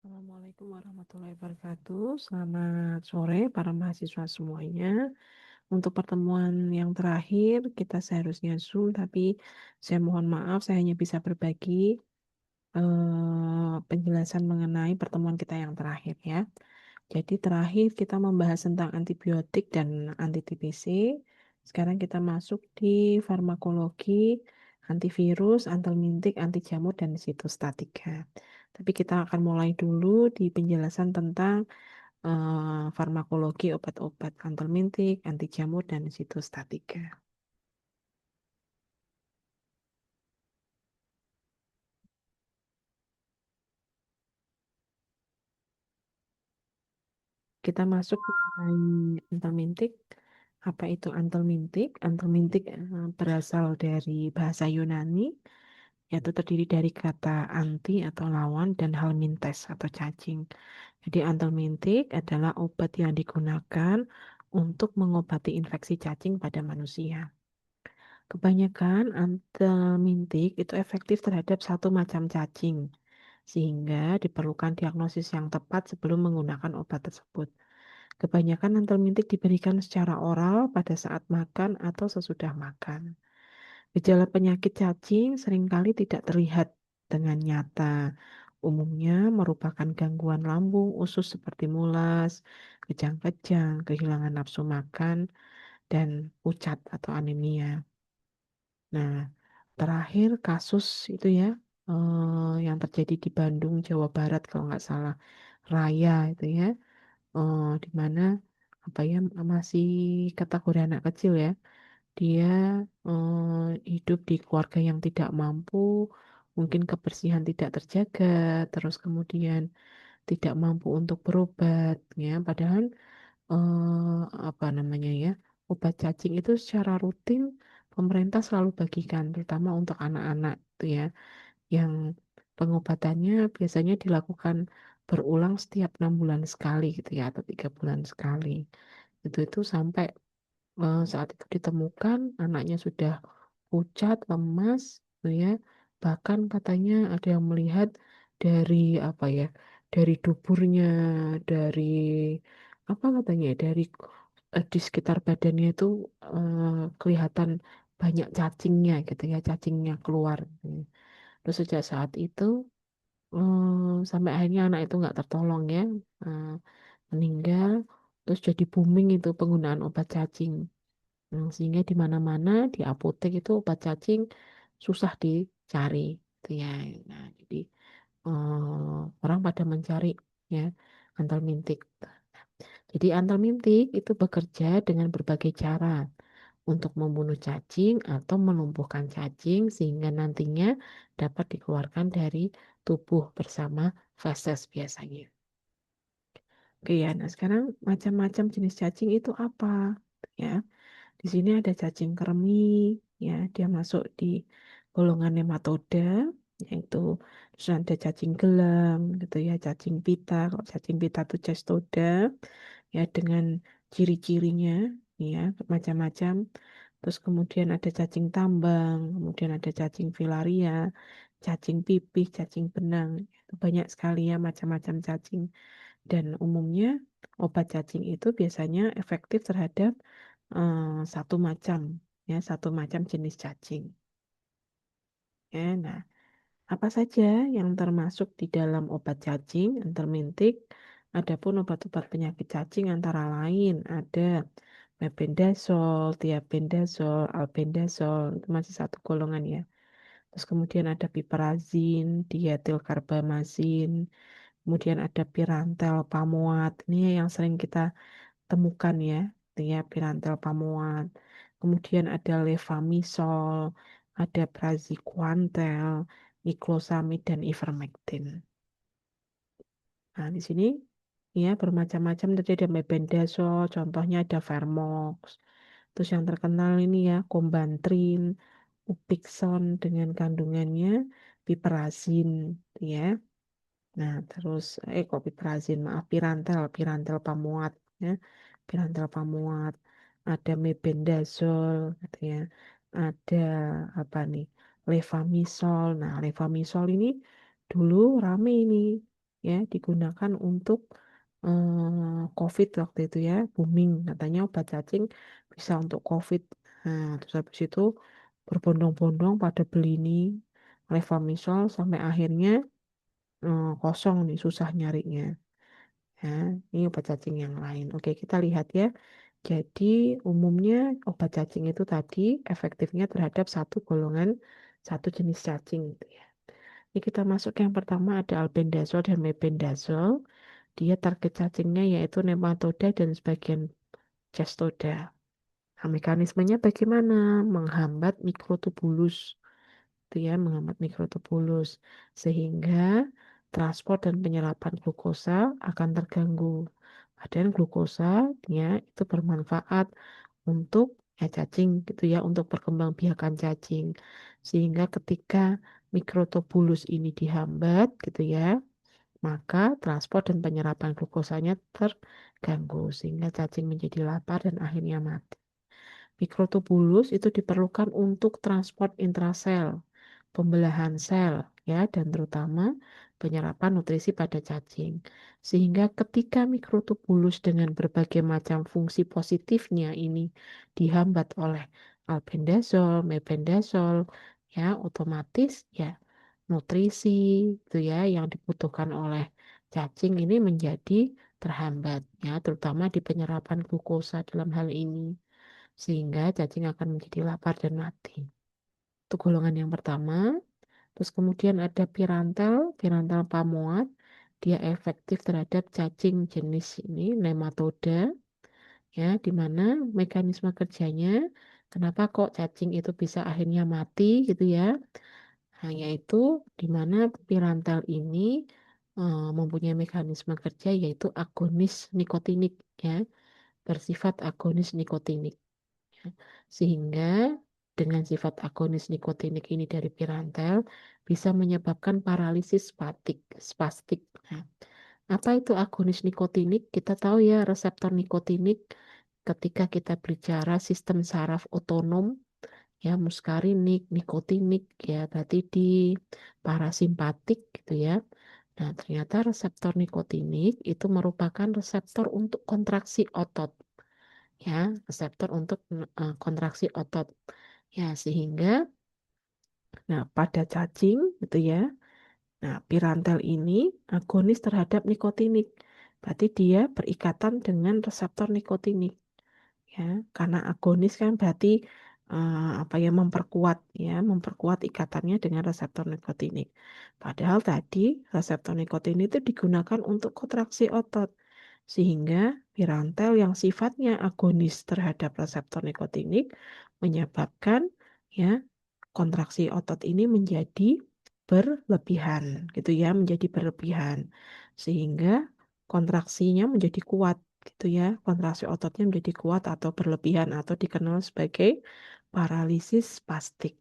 Assalamualaikum warahmatullahi wabarakatuh. Selamat sore para mahasiswa semuanya. Untuk pertemuan yang terakhir, kita seharusnya Zoom, tapi saya mohon maaf, saya hanya bisa berbagi penjelasan mengenai pertemuan kita yang terakhir ya. Jadi terakhir kita membahas tentang antibiotik dan anti-TBC. Sekarang kita masuk di farmakologi, antivirus, antelmintik, anti jamur, dan sitostatika. Tapi kita akan mulai dulu di penjelasan tentang farmakologi obat-obat antelmintik, anti jamur, dan sitostatika. Kita masuk mengenai antelmintik. Apa itu antelmintik? Antelmintik berasal dari bahasa Yunani, yaitu terdiri dari kata anti atau lawan dan helmintes atau cacing. Jadi antelmintik adalah obat yang digunakan untuk mengobati infeksi cacing pada manusia. Kebanyakan antelmintik itu efektif terhadap satu macam cacing, sehingga diperlukan diagnosis yang tepat sebelum menggunakan obat tersebut. Kebanyakan antelmintik diberikan secara oral pada saat makan atau sesudah makan. Gejala penyakit cacing seringkali tidak terlihat dengan nyata. Umumnya merupakan gangguan lambung, usus seperti mulas, kejang-kejang, kehilangan nafsu makan, dan pucat atau anemia. Nah, terakhir kasus itu ya, yang terjadi di Bandung, Jawa Barat kalau nggak salah, Raya itu ya, di mana apa ya masih kategori anak kecil ya. Dia hidup di keluarga yang tidak mampu, mungkin kebersihan tidak terjaga, terus kemudian tidak mampu untuk berobat, ya. Padahal apa namanya ya, obat cacing itu secara rutin pemerintah selalu bagikan, terutama untuk anak-anak itu ya, yang pengobatannya biasanya dilakukan berulang setiap 6 bulan sekali gitu ya, atau 3 bulan sekali. Itu sampai saat itu ditemukan anaknya sudah pucat, lemas, gitu ya. Bahkan katanya ada yang melihat dari apa ya, dari duburnya, dari apa katanya, ya, dari di sekitar badannya itu kelihatan banyak cacingnya gitu ya, cacingnya keluar. Gitu. Terus sejak saat itu sampai akhirnya anak itu nggak tertolong ya, eh, meninggal. Terus jadi booming itu penggunaan obat cacing. Sehingga di mana-mana di apotek itu obat cacing susah dicari gitu ya. Nah, jadi orang pada mencari ya antelmintik. Jadi antelmintik itu bekerja dengan berbagai cara untuk membunuh cacing atau melumpuhkan cacing sehingga nantinya dapat dikeluarkan dari tubuh bersama feses biasanya. Oke ya, nah sekarang macam-macam jenis cacing itu apa? Ya. Di sini ada cacing kremi, ya, dia masuk di golongan nematoda, yaitu terus ada cacing gelang, gitu ya, cacing pita. Kalau cacing pita itu cestoda, ya, dengan ciri-cirinya, ya, macam-macam. Terus kemudian ada cacing tambang, kemudian ada cacing filaria, cacing pipih, cacing benang. Itu banyak sekali ya macam-macam cacing. Dan umumnya obat cacing itu biasanya efektif terhadap satu macam ya satu macam jenis cacing. Ya, nah, apa saja yang termasuk di dalam obat cacing antelmintik? Adapun obat-obat penyakit cacing antara lain ada mebendazol, tiabendazol, albendazol itu masih satu golongan ya. Terus kemudian ada piperazin, diethylcarbamazin, kemudian ada pirantel pamuat. Ini yang sering kita temukan ya, itu ya pirantel pamuat. Kemudian ada levamisol, ada praziquantel, niclosamid dan ivermectin. Nah, di sini ya bermacam-macam tadi ada mebendazole, contohnya ada Vermox. Terus yang terkenal ini ya Combantrin, Upixon dengan kandungannya piperazin ya. Nah, terus kok piperazin, maaf, pirantel pamuat ya. Pirantel pamuat, ada mebendazole gitu ya. Ada apa nih? Levamisol. Nah, levamisol ini dulu rame ini ya digunakan untuk COVID waktu itu ya, booming katanya obat cacing bisa untuk COVID. Nah, terus habis itu berbondong-bondong pada beli ini Levamisol sampai akhirnya kosong nih, susah nyarinya. Ya, ini obat cacing yang lain. Oke, kita lihat ya. Jadi umumnya obat cacing itu tadi efektifnya terhadap satu golongan, satu jenis cacing gitu ya. Ini kita masuk yang pertama ada albendazole dan mebendazole. Dia target cacingnya yaitu nematoda dan sebagian cestoda. Nah, mekanismenya bagaimana? Menghambat mikrotubulus, itu ya, menghambat mikrotubulus sehingga transport dan penyerapan glukosa akan terganggu. Padahal glukosa ya itu bermanfaat untuk cacing gitu ya, untuk perkembangbiakan cacing. Sehingga ketika mikrotubulus ini dihambat gitu ya, maka transport dan penyerapan glukosanya terganggu sehingga cacing menjadi lapar dan akhirnya mati. Mikrotubulus itu diperlukan untuk transport intrasel, pembelahan sel, ya, dan terutama penyerapan nutrisi pada cacing. Sehingga ketika mikrotubulus dengan berbagai macam fungsi positifnya ini dihambat oleh albendazole, mebendazole, ya, otomatis ya nutrisi itu ya yang dibutuhkan oleh cacing ini menjadi terhambat ya, terutama di penyerapan glukosa dalam hal ini sehingga cacing akan menjadi lapar dan mati. Itu golongan yang pertama. Terus kemudian ada pirantel, pirantel pamuat. Dia efektif terhadap cacing jenis ini nematoda ya, di mana mekanisme kerjanya kenapa kok cacing itu bisa akhirnya mati gitu ya. Nah, yaitu di mana pirantel ini mempunyai mekanisme kerja yaitu agonis nikotinik ya, bersifat agonis nikotinik. Ya. Sehingga dengan sifat agonis nikotinik ini dari pirantel bisa menyebabkan paralisis spastik. Nah, apa itu agonis nikotinik? Kita tahu ya reseptor nikotinik ketika kita bicara sistem saraf otonom ya muskarinik, nikotinik ya berarti di parasimpatik gitu ya. Nah, ternyata reseptor nikotinik itu merupakan reseptor untuk kontraksi otot ya, reseptor untuk kontraksi otot. Ya, sehingga nah pada cacing gitu ya. Nah, pirantel ini agonis terhadap nikotinik. Berarti dia berikatan dengan reseptor nikotinik ya. Karena agonis kan berarti apa ya memperkuat ikatannya dengan reseptor nikotinik. Padahal tadi reseptor nikotin itu digunakan untuk kontraksi otot. Sehingga pirantel yang sifatnya agonis terhadap reseptor nikotinik menyebabkan ya kontraksi otot ini menjadi berlebihan gitu ya, menjadi berlebihan. Sehingga kontraksinya menjadi kuat gitu ya. Kontraksi ototnya menjadi kuat atau berlebihan atau dikenal sebagai paralisis spastik.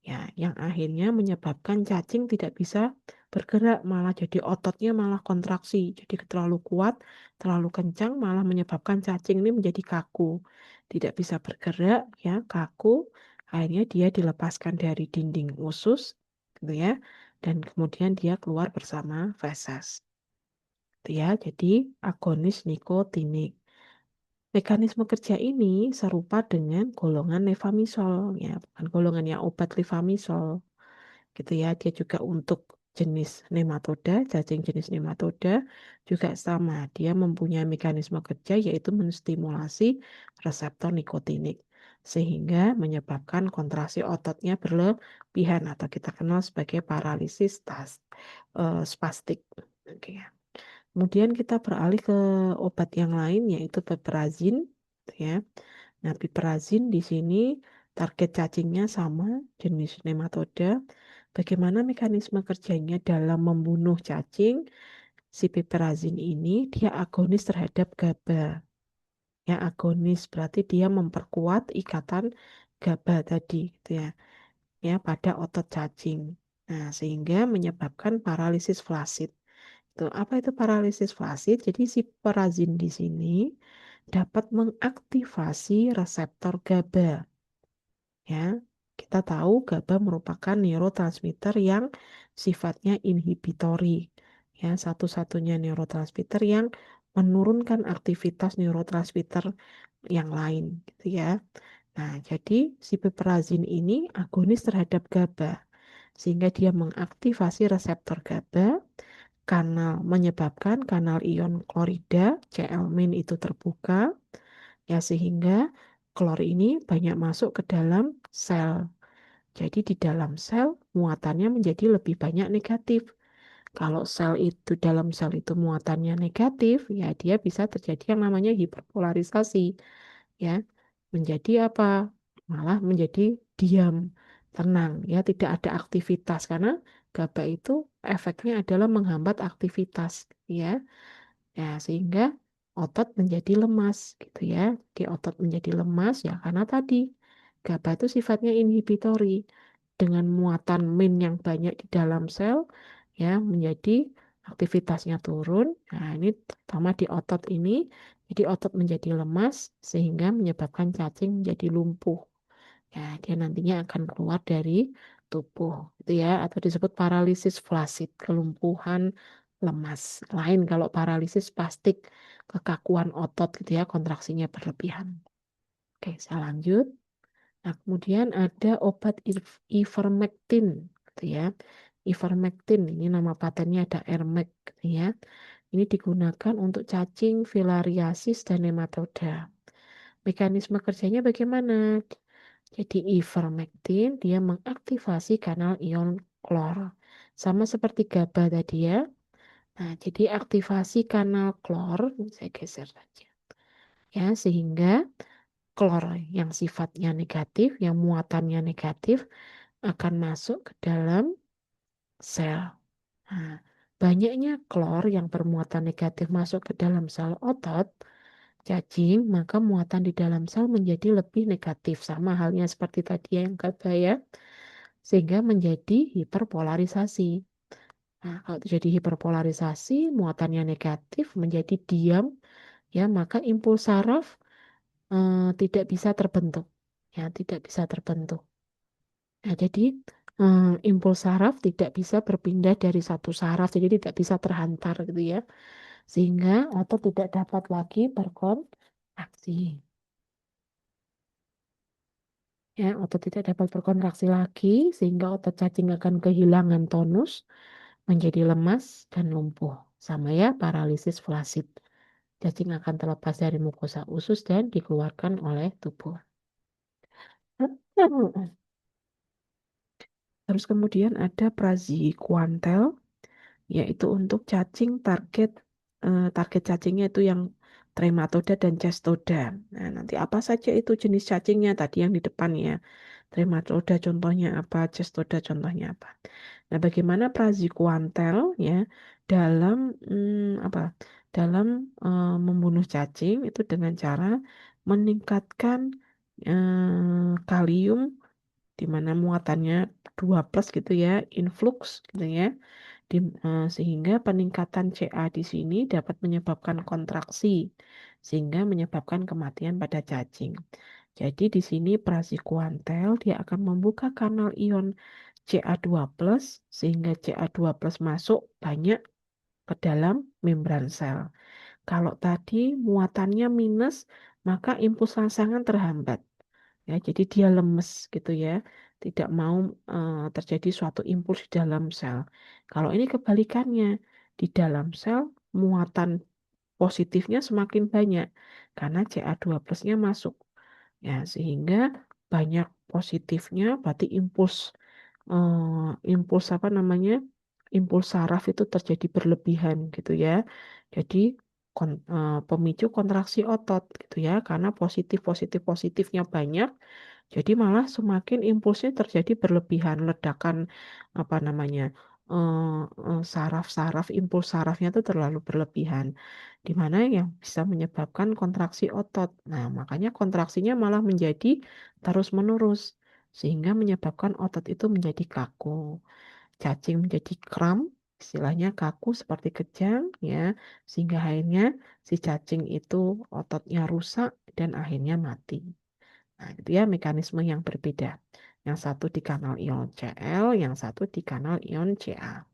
Ya, yang akhirnya menyebabkan cacing tidak bisa bergerak, malah jadi ototnya malah kontraksi. Jadi terlalu kuat, terlalu kencang malah menyebabkan cacing ini menjadi kaku. Tidak bisa bergerak, ya, kaku. Akhirnya dia dilepaskan dari dinding usus, gitu ya. Dan kemudian dia keluar bersama feses. Gitu ya, jadi agonis nikotinik. Mekanisme kerja ini serupa dengan golongan levamisol, ya, bukan golongannya obat levamisol, gitu ya. Dia juga untuk jenis nematoda, cacing jenis nematoda juga sama. Dia mempunyai mekanisme kerja yaitu menstimulasi reseptor nikotinik sehingga menyebabkan kontraksi ototnya berlebihan atau kita kenal sebagai paralisis spastik. Oke ya. Kemudian kita beralih ke obat yang lain yaitu piperazin, gitu ya. Nah, piperazin di sini target cacingnya sama, jenis nematoda. Bagaimana mekanisme kerjanya dalam membunuh cacing? Si piperazin ini dia agonis terhadap GABA. Ya, agonis berarti dia memperkuat ikatan GABA tadi, gitu ya. Ya, pada otot cacing. Nah, sehingga menyebabkan paralisis flasid. Tuh, apa itu paralisis flasid? Jadi si perazin di sini dapat mengaktifasi reseptor GABA. Ya, kita tahu GABA merupakan neurotransmitter yang sifatnya inhibitory. Ya, satu-satunya neurotransmitter yang menurunkan aktivitas neurotransmitter yang lain, gitu ya. Nah, jadi si piperazin ini agonis terhadap GABA, sehingga dia mengaktifasi reseptor GABA, menyebabkan kanal ion klorida Cl- itu terbuka, ya sehingga klor ini banyak masuk ke dalam sel. Jadi di dalam sel muatannya menjadi lebih banyak negatif. Kalau dalam sel itu muatannya negatif, ya dia bisa terjadi yang namanya hiperpolarisasi, ya. Menjadi apa? Malah menjadi diam, tenang, ya tidak ada aktivitas karena GABA itu efeknya adalah menghambat aktivitas, ya. Ya, sehingga otot menjadi lemas gitu ya. Di otot menjadi lemas ya karena tadi GABA itu sifatnya inhibitori. Dengan muatan min yang banyak di dalam sel ya menjadi aktivitasnya turun. Nah, ini terutama di otot ini. Jadi otot menjadi lemas sehingga menyebabkan cacing menjadi lumpuh. Ya, dia nantinya akan keluar dari tubuh, gitu ya, atau disebut paralisis flasid, kelumpuhan lemas. Lain kalau paralisis spastik, kekakuan otot, gitu ya, kontraksinya berlebihan. Oke, saya lanjut. Nah, kemudian ada obat ivermectin, gitu ya. Ivermectin, ini nama patennya ada Ermec, gitu ya. Ini digunakan untuk cacing, filariasis, dan nematoda. Mekanisme kerjanya bagaimana? Jadi ivermectin dia mengaktifasi kanal ion klor. Sama seperti GABA tadi ya. Nah, jadi aktivasi kanal klor, saya geser saja. Ya, sehingga klor yang sifatnya negatif, yang muatannya negatif akan masuk ke dalam sel. Nah, banyaknya klor yang bermuatan negatif masuk ke dalam sel otot, cacing, maka muatan di dalam sel menjadi lebih negatif. Sama halnya seperti tadi yang kata ya, sehingga menjadi hiperpolarisasi. Nah, kalau terjadi hiperpolarisasi, muatannya negatif menjadi diam, ya maka impuls saraf tidak bisa terbentuk, ya tidak bisa terbentuk. Nah, jadi impuls saraf tidak bisa berpindah dari satu saraf, jadi tidak bisa terhantar gitu ya, sehingga otot tidak dapat lagi berkontraksi. Ya, otot tidak dapat berkontraksi lagi sehingga otot cacing akan kehilangan tonus, menjadi lemas dan lumpuh. Sama ya, paralisis flasid. Cacing akan terlepas dari mukosa usus dan dikeluarkan oleh tubuh. Terus kemudian ada praziquantel, yaitu untuk cacing target cacingnya itu yang trematoda dan cestoda. Nah, nanti apa saja itu jenis cacingnya tadi yang di depan ya. Trematoda contohnya apa, cestoda contohnya apa. Nah, bagaimana praziquantel ya dalam apa? Dalam membunuh cacing itu dengan cara meningkatkan kalium di mana muatannya 2 plus gitu ya, influx gitu ya. Sehingga peningkatan Ca di sini dapat menyebabkan kontraksi sehingga menyebabkan kematian pada cacing. Jadi di sini praziquantel dia akan membuka kanal ion Ca2 plus sehingga Ca2 plus masuk banyak ke dalam membran sel. Kalau tadi muatannya minus, maka impuls rangsangan terhambat. Ya, jadi dia lemes gitu ya, tidak mau terjadi suatu impuls di dalam sel. Kalau ini kebalikannya, di dalam sel muatan positifnya semakin banyak karena Ca2 plusnya masuk. Ya, sehingga banyak positifnya, berarti impuls apa namanya, impuls saraf itu terjadi berlebihan gitu ya. Jadi pemicu kontraksi otot gitu ya, karena positifnya banyak, jadi malah semakin impulsnya terjadi berlebihan, ledakan apa namanya, saraf-saraf, impuls sarafnya itu terlalu berlebihan, di mana yang bisa menyebabkan kontraksi otot. Nah, makanya kontraksinya malah menjadi terus-menerus, sehingga menyebabkan otot itu menjadi kaku, cacing menjadi kram, istilahnya kaku seperti kejang, ya, sehingga akhirnya si cacing itu ototnya rusak dan akhirnya mati. Nah, itu ya mekanisme yang berbeda. Yang satu di kanal ion Cl, yang satu di kanal ion Ca.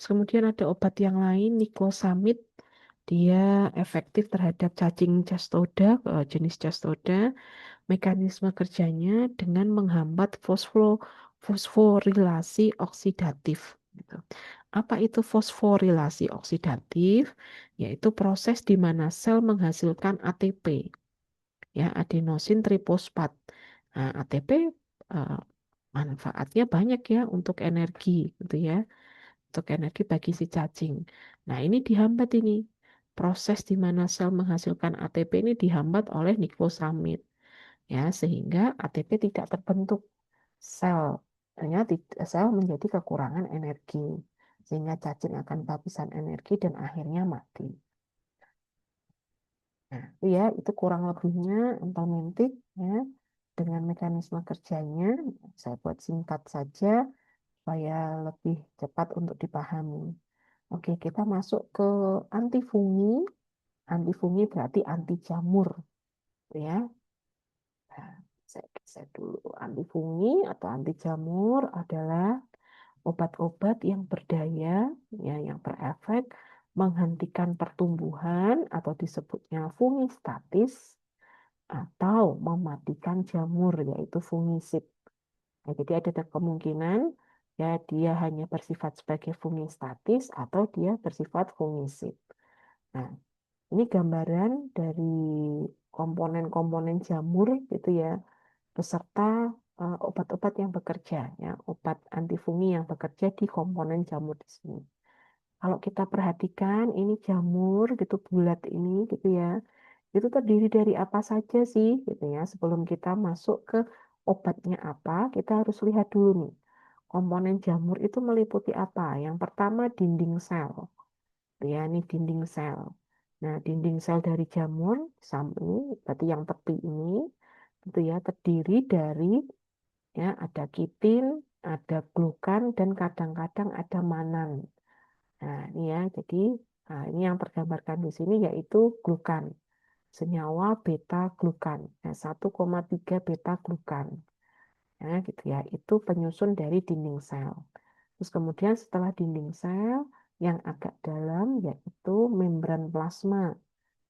Terus kemudian ada obat yang lain, niclosamid. Dia efektif terhadap cacing cestoda, jenis cestoda. Mekanisme kerjanya dengan menghambat fosforilasi oksidatif. Gitu. Apa itu fosforilasi oksidatif? Yaitu proses di mana sel menghasilkan ATP, ya adenosin trifosfat. Nah, ATP eh, manfaatnya banyak ya untuk energi, gitu ya, untuk energi bagi si cacing. Nah, ini dihambat ini. Proses di mana sel menghasilkan ATP ini dihambat oleh niklosamid, ya, sehingga ATP tidak terbentuk. Sel hanya sel menjadi kekurangan energi, sehingga cacing akan kehabisan energi dan akhirnya mati. Nah, itu ya, itu kurang lebihnya entalmentik ya, dengan mekanisme kerjanya. Saya buat singkat saja supaya lebih cepat untuk dipahami. Oke, kita masuk ke antifungi. Antifungi berarti anti jamur, ya. Nah, saya geser dulu. Antifungi atau anti jamur adalah obat-obat yang berdaya, ya, yang berefek menghentikan pertumbuhan atau disebutnya fungistatis atau mematikan jamur, yaitu fungisid. Nah, jadi ada kemungkinan ya dia hanya bersifat sebagai fungistatis atau dia bersifat fungisid. Nah, ini gambaran dari komponen-komponen jamur gitu ya, beserta obat-obat yang bekerja, ya, obat antifungi yang bekerja di komponen jamur di sini. Kalau kita perhatikan ini jamur gitu bulat ini gitu ya, itu terdiri dari apa saja sih gitu ya. Sebelum kita masuk ke obatnya apa, kita harus lihat dulu nih. Komponen jamur itu meliputi apa? Yang pertama dinding sel. Ya, ini dinding sel. Nah, dinding sel dari jamur samping, berarti yang tepi ini, itu ya terdiri dari ya ada kitin, ada glukan, dan kadang-kadang ada manan. Nah, ini ya, jadi ini yang tergambarkan di sini yaitu glukan, senyawa beta glukan, nah, 1,3 beta glukan. Nah, gitu ya, itu penyusun dari dinding sel. Terus kemudian setelah dinding sel, yang agak dalam yaitu membran plasma.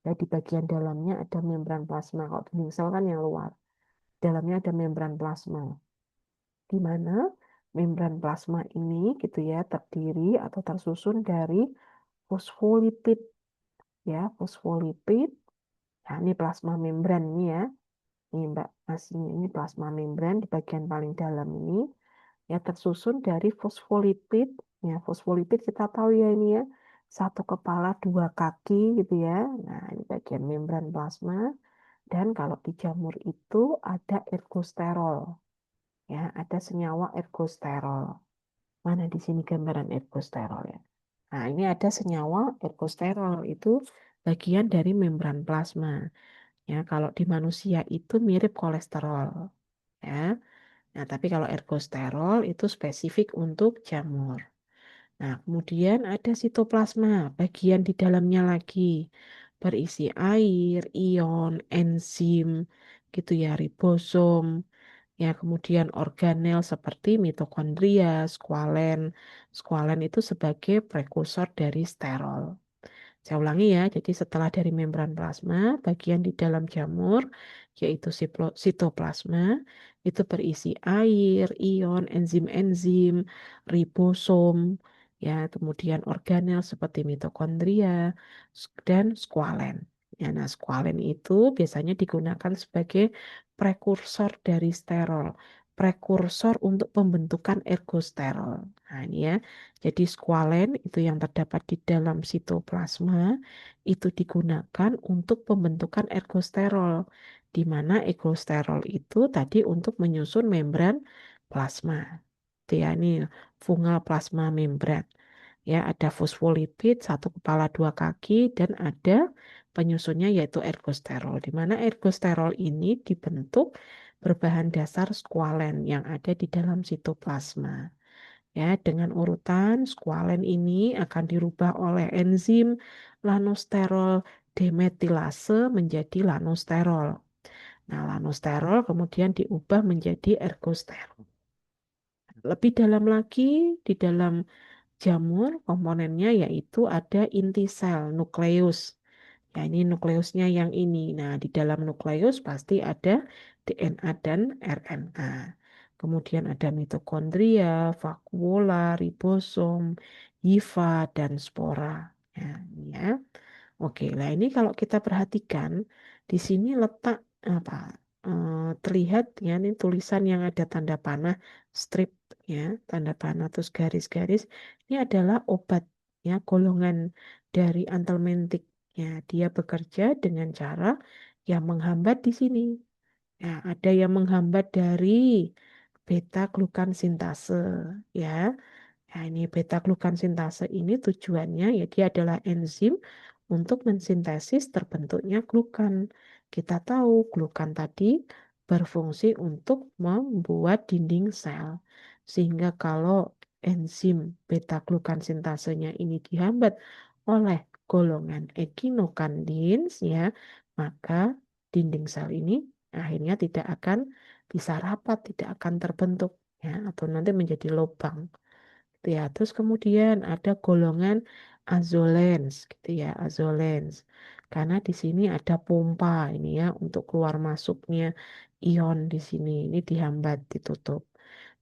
Ya, di bagian dalamnya ada membran plasma. Kalau dinding sel kan yang luar. Dalamnya ada membran plasma. Di mana membran plasma ini gitu ya terdiri atau tersusun dari fosfolipid, ya, fosfolipid. Nah, ini plasma membran ini ya. Ini Mbak Mas, ini plasma membran di bagian paling dalam ini ya tersusun dari fosfolipid. Ya, fosfolipid kita tahu ya ini ya. Satu kepala dua kaki gitu ya. Nah, ini bagian membran plasma. Dan kalau di jamur itu ada ergosterol. Ya, ada senyawa ergosterol. Mana di sini gambaran ergosterol ya? Nah, ini ada senyawa ergosterol itu bagian dari membran plasma. Ya, kalau di manusia itu mirip kolesterol. Ya. Nah, tapi kalau ergosterol itu spesifik untuk jamur. Nah, kemudian ada sitoplasma, bagian di dalamnya lagi berisi air, ion, enzim, gitu ya, ribosom, ya, kemudian organel seperti mitokondria, skualen. Skualen itu sebagai prekursor dari sterol. Saya ulangi ya, jadi setelah dari membran plasma, bagian di dalam jamur, yaitu sitoplasma, itu berisi air, ion, enzim-enzim, ribosom, ya, kemudian organel seperti mitokondria, dan skualen. Ya, nah, skualen itu biasanya digunakan sebagai prekursor dari sterol, prekursor untuk pembentukan ergosterol. Nah, ini ya. Jadi skualen itu yang terdapat di dalam sitoplasma itu digunakan untuk pembentukan ergosterol, di mana ergosterol itu tadi untuk menyusun membran plasma. Itu ya, ini fungal plasma membran. Ya, ada fosfolipid, satu kepala dua kaki, dan ada penyusunnya yaitu ergosterol, di mana ergosterol ini dibentuk berbahan dasar skualen yang ada di dalam sitoplasma. Ya, dengan urutan skualen ini akan dirubah oleh enzim lanosterol demetilase menjadi lanosterol. Nah, lanosterol kemudian diubah menjadi ergosterol. Lebih dalam lagi di dalam Jamur komponennya yaitu ada inti sel, nukleus. Ya, ini nukleusnya yang ini. Nah, di dalam nukleus pasti ada DNA dan RNA. Kemudian ada mitokondria, vakuola, ribosom, hifa, dan spora. Ya, ini ya. Oke, nah ini kalau kita perhatikan di sini letak apa terlihat ya ini tulisan yang ada tanda panah strip ya tanda panah terus garis-garis ini adalah obat ya golongan dari anthelmintic ya dia bekerja dengan cara yang menghambat di sini ya ada yang menghambat dari beta glukan sintase ya. Nah, ini beta glukan sintase ini tujuannya ya dia adalah enzim untuk mensintesis terbentuknya glukan. Kita tahu glukan tadi berfungsi untuk membuat dinding sel. Sehingga kalau enzim beta glukan sintasenya ini dihambat oleh golongan ekinokandins ya, maka dinding sel ini akhirnya tidak akan bisa rapat, tidak akan terbentuk ya atau nanti menjadi lubang gitu ya. Terus kemudian ada golongan azolens gitu ya, azolens. Karena di sini ada pompa ini ya untuk keluar masuknya ion di sini. Ini dihambat, ditutup.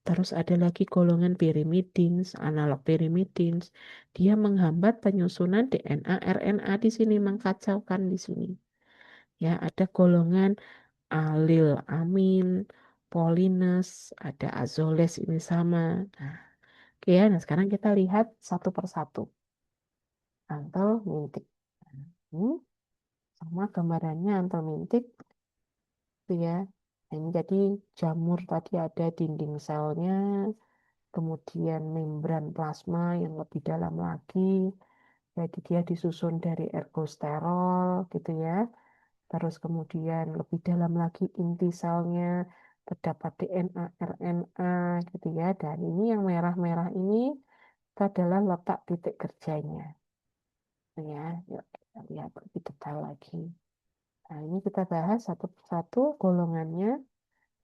Terus ada lagi golongan pyrimidins, analog pyrimidins. Dia menghambat penyusunan DNA, RNA di sini, mengkacaukan di sini. Ya, ada golongan alil amin, polines, ada azoles ini sama. Nah, oke ya, nah sekarang kita lihat satu persatu. Antel mintik. Ini sama gambarannya antel mintik itu ya. Nah, ini jadi jamur tadi ada dinding selnya, kemudian membran plasma yang lebih dalam lagi. Jadi dia disusun dari ergosterol gitu ya. Terus kemudian lebih dalam lagi inti selnya terdapat DNA, RNA gitu ya. Dan ini yang merah-merah ini itu adalah letak titik kerjanya. Ya, yuk kita lihat lebih detail lagi. Nah, ini kita bahas satu persatu golongannya.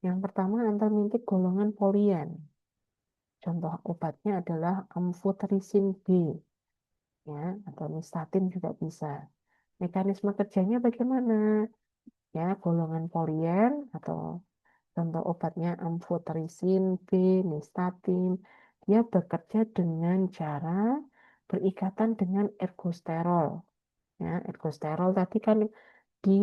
Yang pertama antelmintik golongan polian. Contoh obatnya adalah amphotericin B, ya, atau nystatin juga bisa. Mekanisme kerjanya bagaimana? Ya, golongan polien atau contoh obatnya amphotericin B, nystatin, dia bekerja dengan cara berikatan dengan ergosterol. Ya, ergosterol tadi kan di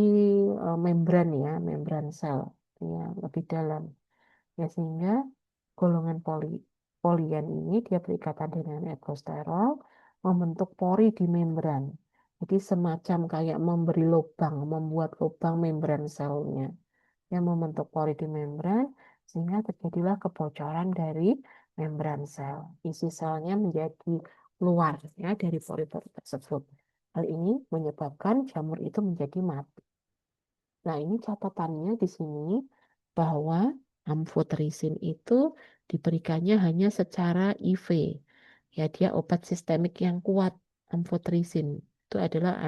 membran ya, membran sel ya, lebih dalam. Ya, sehingga golongan polian ini dia berikatan dengan ergosterol membentuk pori di membran. Jadi semacam kayak memberi lubang, membuat lubang membran selnya yang membentuk pori di membran sehingga terjadilah kebocoran dari membran sel. Isi selnya menjadi keluar ya dari pori-pori tersebut. Hal ini menyebabkan jamur itu menjadi mati. Nah, ini catatannya di sini bahwa amphotericin itu diberikannya hanya secara IV. Ya, dia obat sistemik yang kuat. Amphotericin itu adalah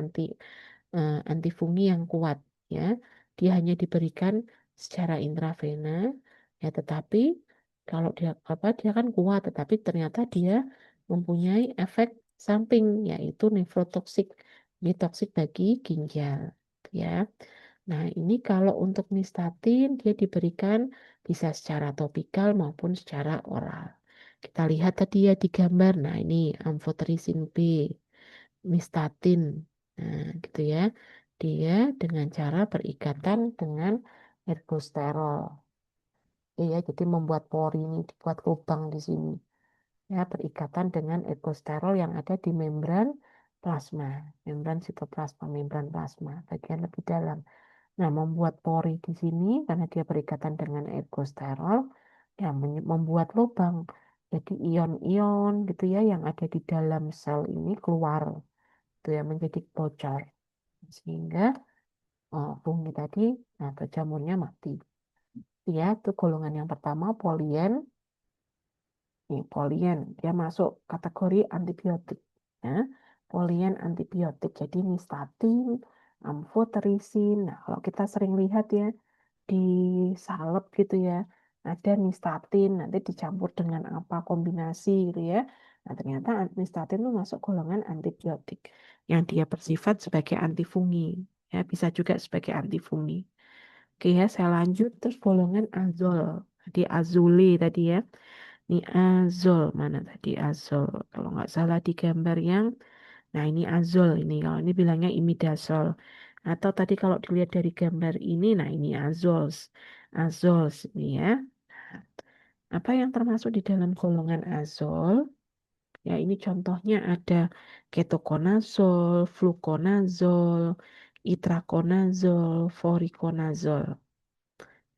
antifungi yang kuat. Ya, dia hanya diberikan secara intravena. Ya, tetapi kalau dia kan kuat, tetapi ternyata dia mempunyai efek samping yaitu nefrotoksik. Ini toksik bagi ginjal. Ya. Nah, ini kalau untuk nystatin dia diberikan bisa secara topikal maupun secara oral. Kita lihat tadi ya di gambar. Nah, ini amphotericin B, nystatin. Nah, gitu ya. Dia dengan cara berikatan dengan ergosterol. Ya, jadi membuat pori ini dibuat lubang di sini. Ya, berikatan dengan ergosterol yang ada di membran plasma, membran sitoplasma, membran plasma, bagian lebih dalam. Nah, membuat pori di sini karena dia berikatan dengan ergosterol, ya membuat lubang. Jadi ion-ion gitu ya yang ada di dalam sel ini keluar, itu ya menjadi bocor. Sehingga fungi tadi atau jamurnya mati. Ya, itu golongan yang pertama polien. Nih, polien dia masuk kategori antibiotik. Ya. Polien antibiotik. Jadi nystatin, amphotericin. Nah, kalau kita sering lihat ya di salep gitu ya ada nystatin nanti dicampur dengan apa kombinasi gitu ya Nah, ternyata nystatin itu masuk golongan antibiotik yang dia bersifat sebagai antifungi. Ya, bisa juga sebagai antifungi. Oke ya, saya lanjut terus golongan azol. Jadi azole tadi ya. Ini azol mana tadi azol? Kalau nggak salah di gambar yang, nah ini azol ini. Kalau ini bilangnya imidazol. Atau tadi kalau dilihat dari gambar ini, nah ini azols, azols ini ya. Apa yang termasuk di dalam golongan azol? Ya, ini contohnya ada ketokonazol, flukonazol, itrakonazol, vorikonazol.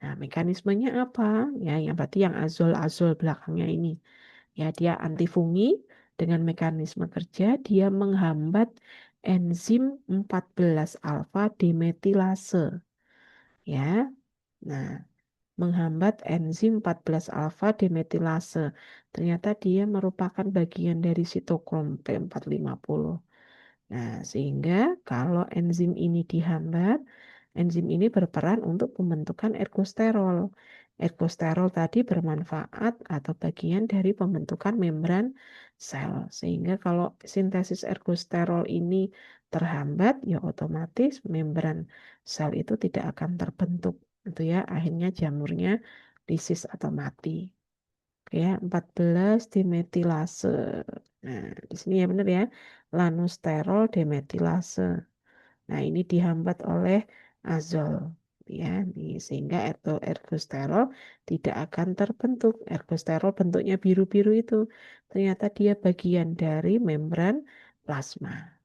Nah, mekanismenya apa? Ya, yang berarti yang azol-azol belakangnya ini. Ya, dia antifungi dengan mekanisme kerja, dia menghambat enzim 14 alfa demetilase. Ya, nah menghambat enzim 14 alfa demetilase. Ternyata dia merupakan bagian dari sitokrom P450. Nah, sehingga kalau enzim ini dihambat, enzim ini berperan untuk pembentukan ergosterol. Ergosterol tadi bermanfaat atau bagian dari pembentukan membran sel. Sehingga kalau sintesis ergosterol ini terhambat, ya otomatis membran sel itu tidak akan terbentuk. Itu ya, akhirnya jamurnya lisis atau mati. Ya, 14 dimetilase. Nah, di sini ya benar ya, lanusterol demetilase. Nah, ini dihambat oleh azol ya, sehingga ergosterol tidak akan terbentuk. Ergosterol bentuknya biru-biru itu ternyata dia bagian dari membran plasma.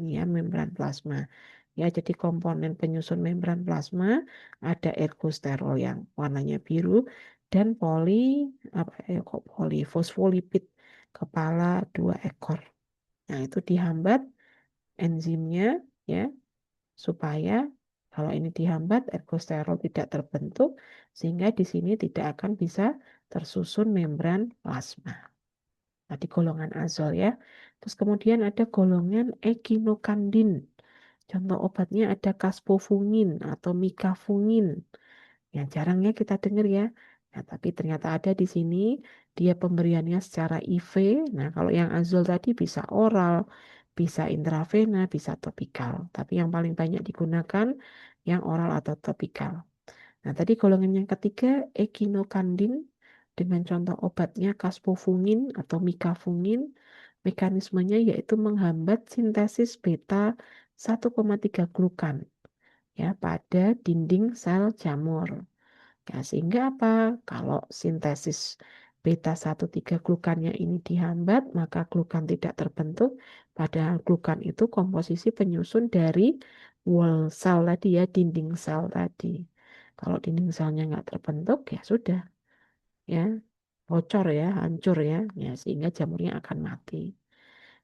Ya, membran plasma. Ya, jadi komponen penyusun membran plasma ada ergosterol yang warnanya biru dan fosfolipid kepala 2 ekor. Nah, itu dihambat enzimnya ya supaya kalau ini dihambat ergosterol tidak terbentuk sehingga di sini tidak akan bisa tersusun membran plasma. Nah, di golongan azol ya. Terus kemudian ada golongan ekinokandin. Contoh obatnya ada kaspofungin atau mikafungin. Yang jarangnya kita dengar ya. Nah, tapi ternyata ada di sini dia pemberiannya secara IV. Nah, kalau yang azol tadi bisa oral, bisa intravena, bisa topikal. Tapi yang paling banyak digunakan yang oral atau topikal. Nah, tadi golongan yang ketiga ekinokandin dengan contoh obatnya kaspofungin atau mikafungin. Mekanismenya yaitu menghambat sintesis beta 1,3 glukan ya pada dinding sel jamur. Ya, sehingga apa? Kalau sintesis beta 1,3 glukannya ini dihambat, maka glukan tidak terbentuk. Padahal glukan itu komposisi penyusun dari wall cell tadi ya, dinding sel tadi. Kalau dinding selnya nggak terbentuk, ya sudah, ya bocor ya, hancur ya, ya sehingga jamurnya akan mati.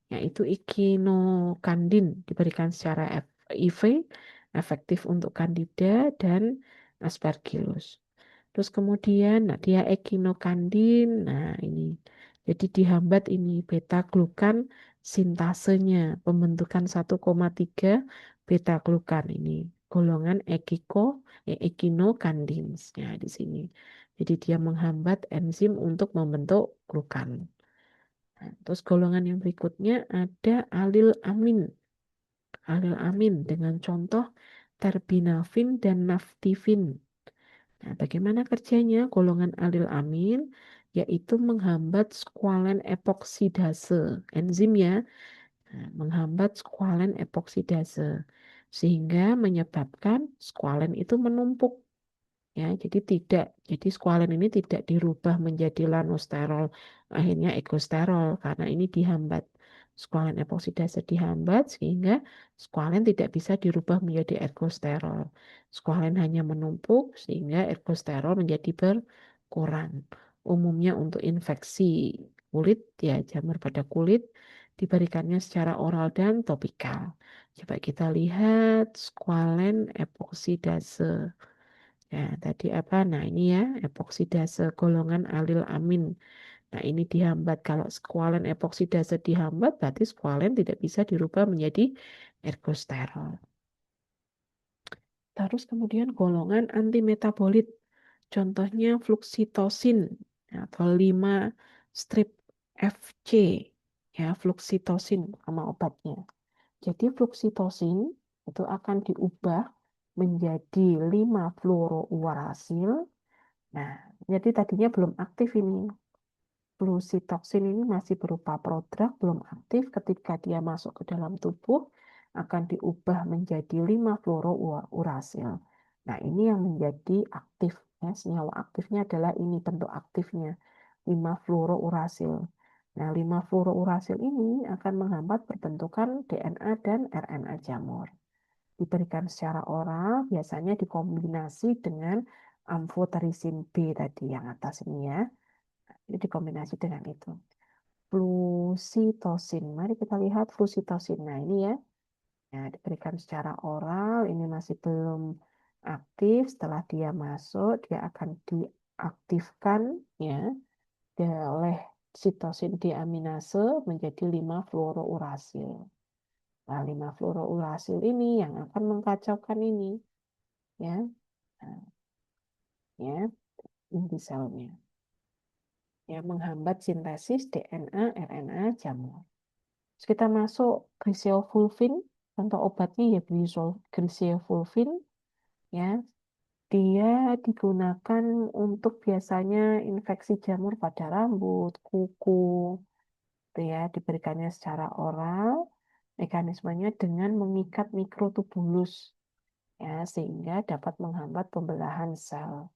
Yaitu ikinokandin diberikan secara IV, efektif untuk Candida dan Aspergillus. Terus kemudian, nah dia ekinokandin, nah ini. Jadi dihambat ini beta glukan sintasenya, pembentukan 1,3 beta glukan ini. Golongan ekinokandins. Ya, di sini. Jadi dia menghambat enzim untuk membentuk glukan. Nah, terus golongan yang berikutnya ada alil amin. Alil amin dengan contoh terbinafin dan naftifin. Nah, bagaimana kerjanya golongan alil amin? Yaitu menghambat skualen epoksidase. Enzim ya, nah, menghambat skualen epoksidase. Sehingga menyebabkan skualen itu menumpuk. Ya, jadi skualen ini tidak dirubah menjadi lanosterol, akhirnya ekosterol karena ini dihambat. Skualen epoksidase dihambat sehingga skualen tidak bisa dirubah menjadi ergosterol. Skualen hanya menumpuk sehingga ergosterol menjadi berkurang. Umumnya untuk infeksi kulit ya jamur pada kulit diberikannya secara oral dan topikal. Coba kita lihat skualen epoksidase. Ya, tadi apa? Nah, ini ya, epoksidase golongan alil amin. Nah, ini dihambat. Kalau skualen epoksidase dihambat, berarti skualen tidak bisa dirubah menjadi ergosterol. Terus kemudian golongan antimetabolit. Contohnya fluksitosin atau 5 strip FC. ya, fluoksitosin sama obatnya. Jadi fluoksitosin itu akan diubah menjadi 5-fluorourasil. Nah, jadi tadinya belum aktif ini. Fluoksitoksin ini masih berupa prodrug, belum aktif. Ketika dia masuk ke dalam tubuh, akan diubah menjadi 5-fluorourasil. Nah, ini yang menjadi aktif. Ya, senyawa aktifnya adalah ini bentuk aktifnya, 5-fluorourasil. Nah, 5-fluorourasil ini akan menghambat perbentukan DNA dan RNA jamur. Diberikan secara oral, biasanya dikombinasi dengan amfoterisin B tadi yang atas ini ya. Ini dikombinasi dengan itu. Fluoksitosin. Mari kita lihat fluoksitosin. Nah, ini ya. Ya, diberikan secara oral, ini masih belum aktif. Setelah dia masuk, dia akan diaktifkan ya oleh sitosin deaminase menjadi 5-fluorourasil. Nah, 5-fluorourasil ini yang akan mengkacaukan ini ya. Nah, ya, inti selnya. Ya, menghambat sintesis DNA, RNA jamur. Terus kita masuk griseofulvin, contoh obatnya ya griseofulvin, ya. Dia digunakan untuk biasanya infeksi jamur pada rambut, kuku, itu ya, diberikannya secara oral, mekanismenya dengan mengikat mikrotubulus, ya, sehingga dapat menghambat pembelahan sel.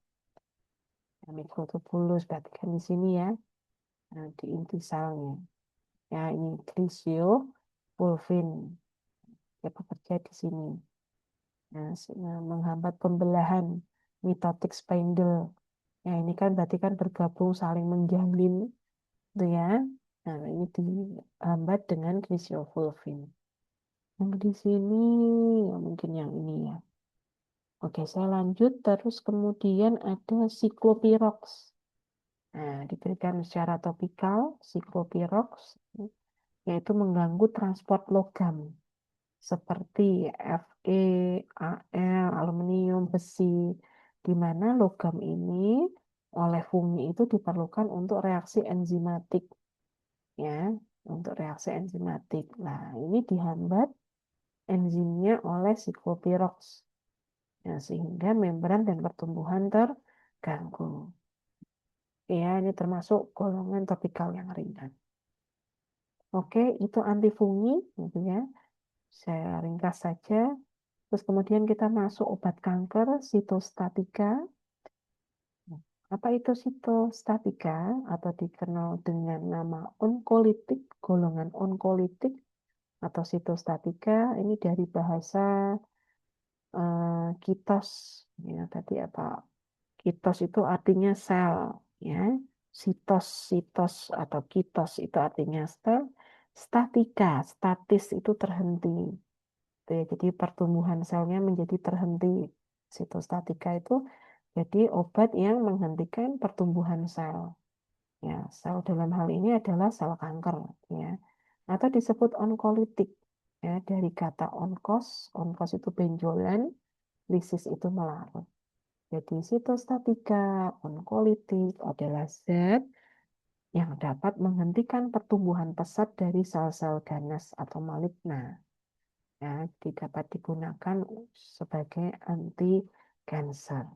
Ya, mikrotubulus berarti kan di sini ya, nah, di inti selnya. Ya, ini griseofulvin, dia bekerja di sini. Nah, menghambat pembelahan mitotic spindle. Ya, ini kan berarti kan bergabung saling menjalin, gitu ya. Nah, ini dihambat dengan griseofulvin. Yang di sini, ya mungkin yang ini ya. Oke, saya lanjut. Terus kemudian ada siklopirox. Nah, diberikan secara topikal, siklopirox, yaitu mengganggu transport logam seperti Fe, Al, aluminium, besi, di mana logam ini oleh fungi itu diperlukan untuk reaksi enzimatik, ya, untuk reaksi enzimatik. Nah, ini dihambat enzimnya oleh siklopirox, ya, sehingga membran dan pertumbuhan terganggu. Ya, ini termasuk golongan topikal yang ringan. Oke, itu antifungi, gitu ya. Saya ringkas saja. Terus kemudian kita masuk obat kanker, sitostatika. Apa itu sitostatika atau dikenal dengan nama onkolitik, golongan onkolitik atau sitostatika ini dari bahasa kitos. Ya, tadi apa? Kitos itu artinya sel, ya. Sitos, sitos atau kitos itu artinya sel. Statika, statis itu terhenti. Gitu ya. Jadi pertumbuhan selnya menjadi terhenti. Sitostatika itu jadi obat yang menghentikan pertumbuhan sel. Ya, sel dalam hal ini adalah sel kanker, ya. Atau disebut onkolitik, ya, dari kata onkos, onkos itu benjolan, lisis itu melarut. Jadi sitostatika onkolitik adalah zat yang dapat menghentikan pertumbuhan pesat dari sel-sel ganas atau maligna. Ya, dapat digunakan sebagai anti kanker.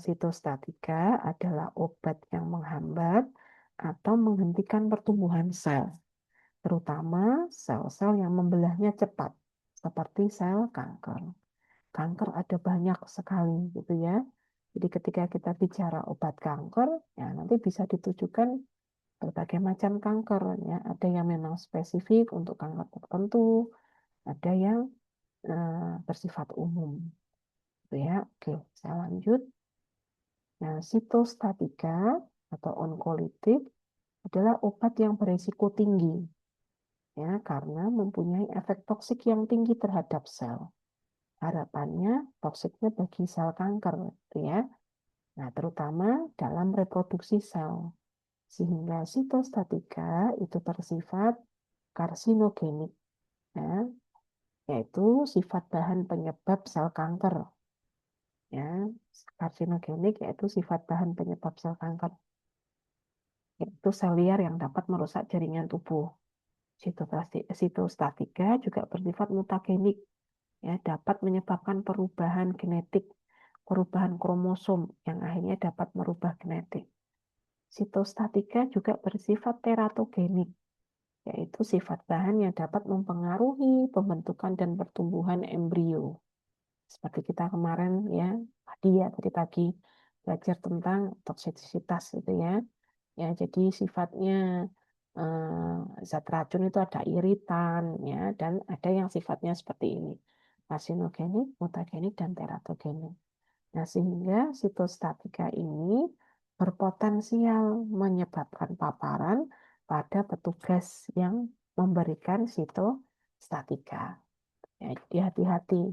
Sitostatika adalah obat yang menghambat atau menghentikan pertumbuhan sel, terutama sel-sel yang membelahnya cepat, seperti sel kanker. Kanker ada banyak sekali, gitu ya. Jadi ketika kita bicara obat kanker, ya nanti bisa ditujukan berbagai macam kanker, ya. Ada yang memang spesifik untuk kanker tertentu, ada yang bersifat umum, gitu ya. Oke, saya lanjut. Nah, sitostatika atau onkolitik adalah obat yang beresiko tinggi, ya, karena mempunyai efek toksik yang tinggi terhadap sel. Harapannya toksiknya bagi sel kanker, gitu ya. Nah, terutama dalam reproduksi sel. Sehingga sitostatika itu bersifat karsinogenik, ya, yaitu sifat bahan penyebab sel kanker. Ya, karsinogenik yaitu sifat bahan penyebab sel kanker. yaitu sel liar yang dapat merusak jaringan tubuh. Sitostatika juga bersifat mutagenik, ya, dapat menyebabkan perubahan genetik, perubahan kromosom yang akhirnya dapat merubah genetik. Sitostatika juga bersifat teratogenik, yaitu sifat bahan yang dapat mempengaruhi pembentukan dan pertumbuhan embrio. Seperti kita kemarin ya, tadi pagi belajar tentang toksisitas itu ya. Ya, jadi sifatnya zat racun itu ada iritan ya, dan ada yang sifatnya seperti ini. Karsinogenik, mutagenik, dan teratogenik. Nah, sehingga sitostatika ini berpotensial menyebabkan paparan pada petugas yang memberikan sitostatika. Ya, jadi hati-hati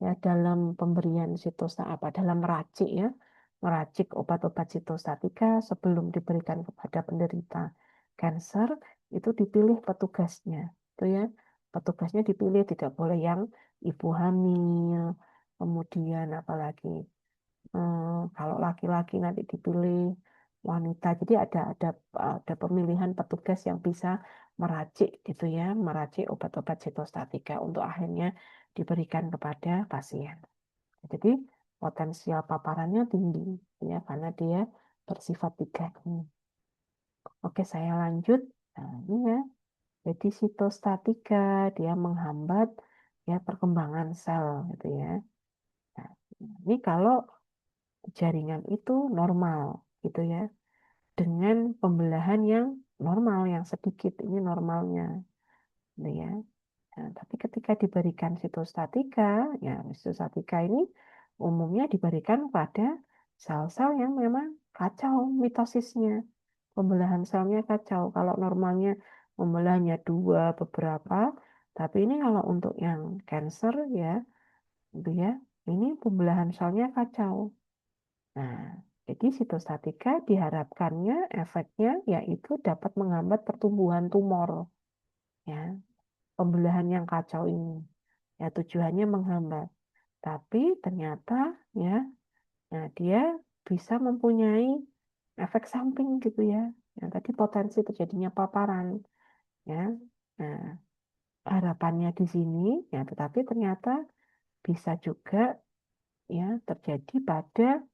ya dalam pemberian dalam meracik ya, meracik obat-obat sitostatika sebelum diberikan kepada penderita kanker itu dipilih petugasnya. Itu ya, petugasnya dipilih, tidak boleh yang ibu hamil, kemudian apalagi kalau laki-laki nanti dipilih wanita. Jadi ada pemilihan petugas yang bisa meracik gitu ya, meracik obat-obat sitostatika untuk akhirnya diberikan kepada pasien. Jadi potensial paparannya tinggi ya karena dia bersifat 3 ini. Oke, saya lanjut. Nah, ini ya. Jadi sitostatika dia menghambat ya perkembangan sel gitu ya. Nah, ini kalau jaringan itu normal gitu ya. Dengan pembelahan yang normal, yang sedikit, ini normalnya gitu ya. Nah, tapi ketika diberikan sitostatika, ya sitostatika ini umumnya diberikan pada sel-sel yang memang kacau mitosisnya. Pembelahan selnya kacau. Kalau normalnya pembelahannya 2 beberapa, tapi ini kalau untuk yang cancer ya, gitu ya, ini pembelahan selnya kacau. Nah, jadi sitostatika diharapkannya efeknya yaitu dapat menghambat pertumbuhan tumor. Ya, pembelahan yang kacau ini. Ya, tujuannya menghambat. Tapi ternyata ya, nah dia bisa mempunyai efek samping gitu ya. Yang tadi potensi terjadinya paparan. Ya, nah harapannya di sini ya, tetapi ternyata bisa juga ya terjadi pada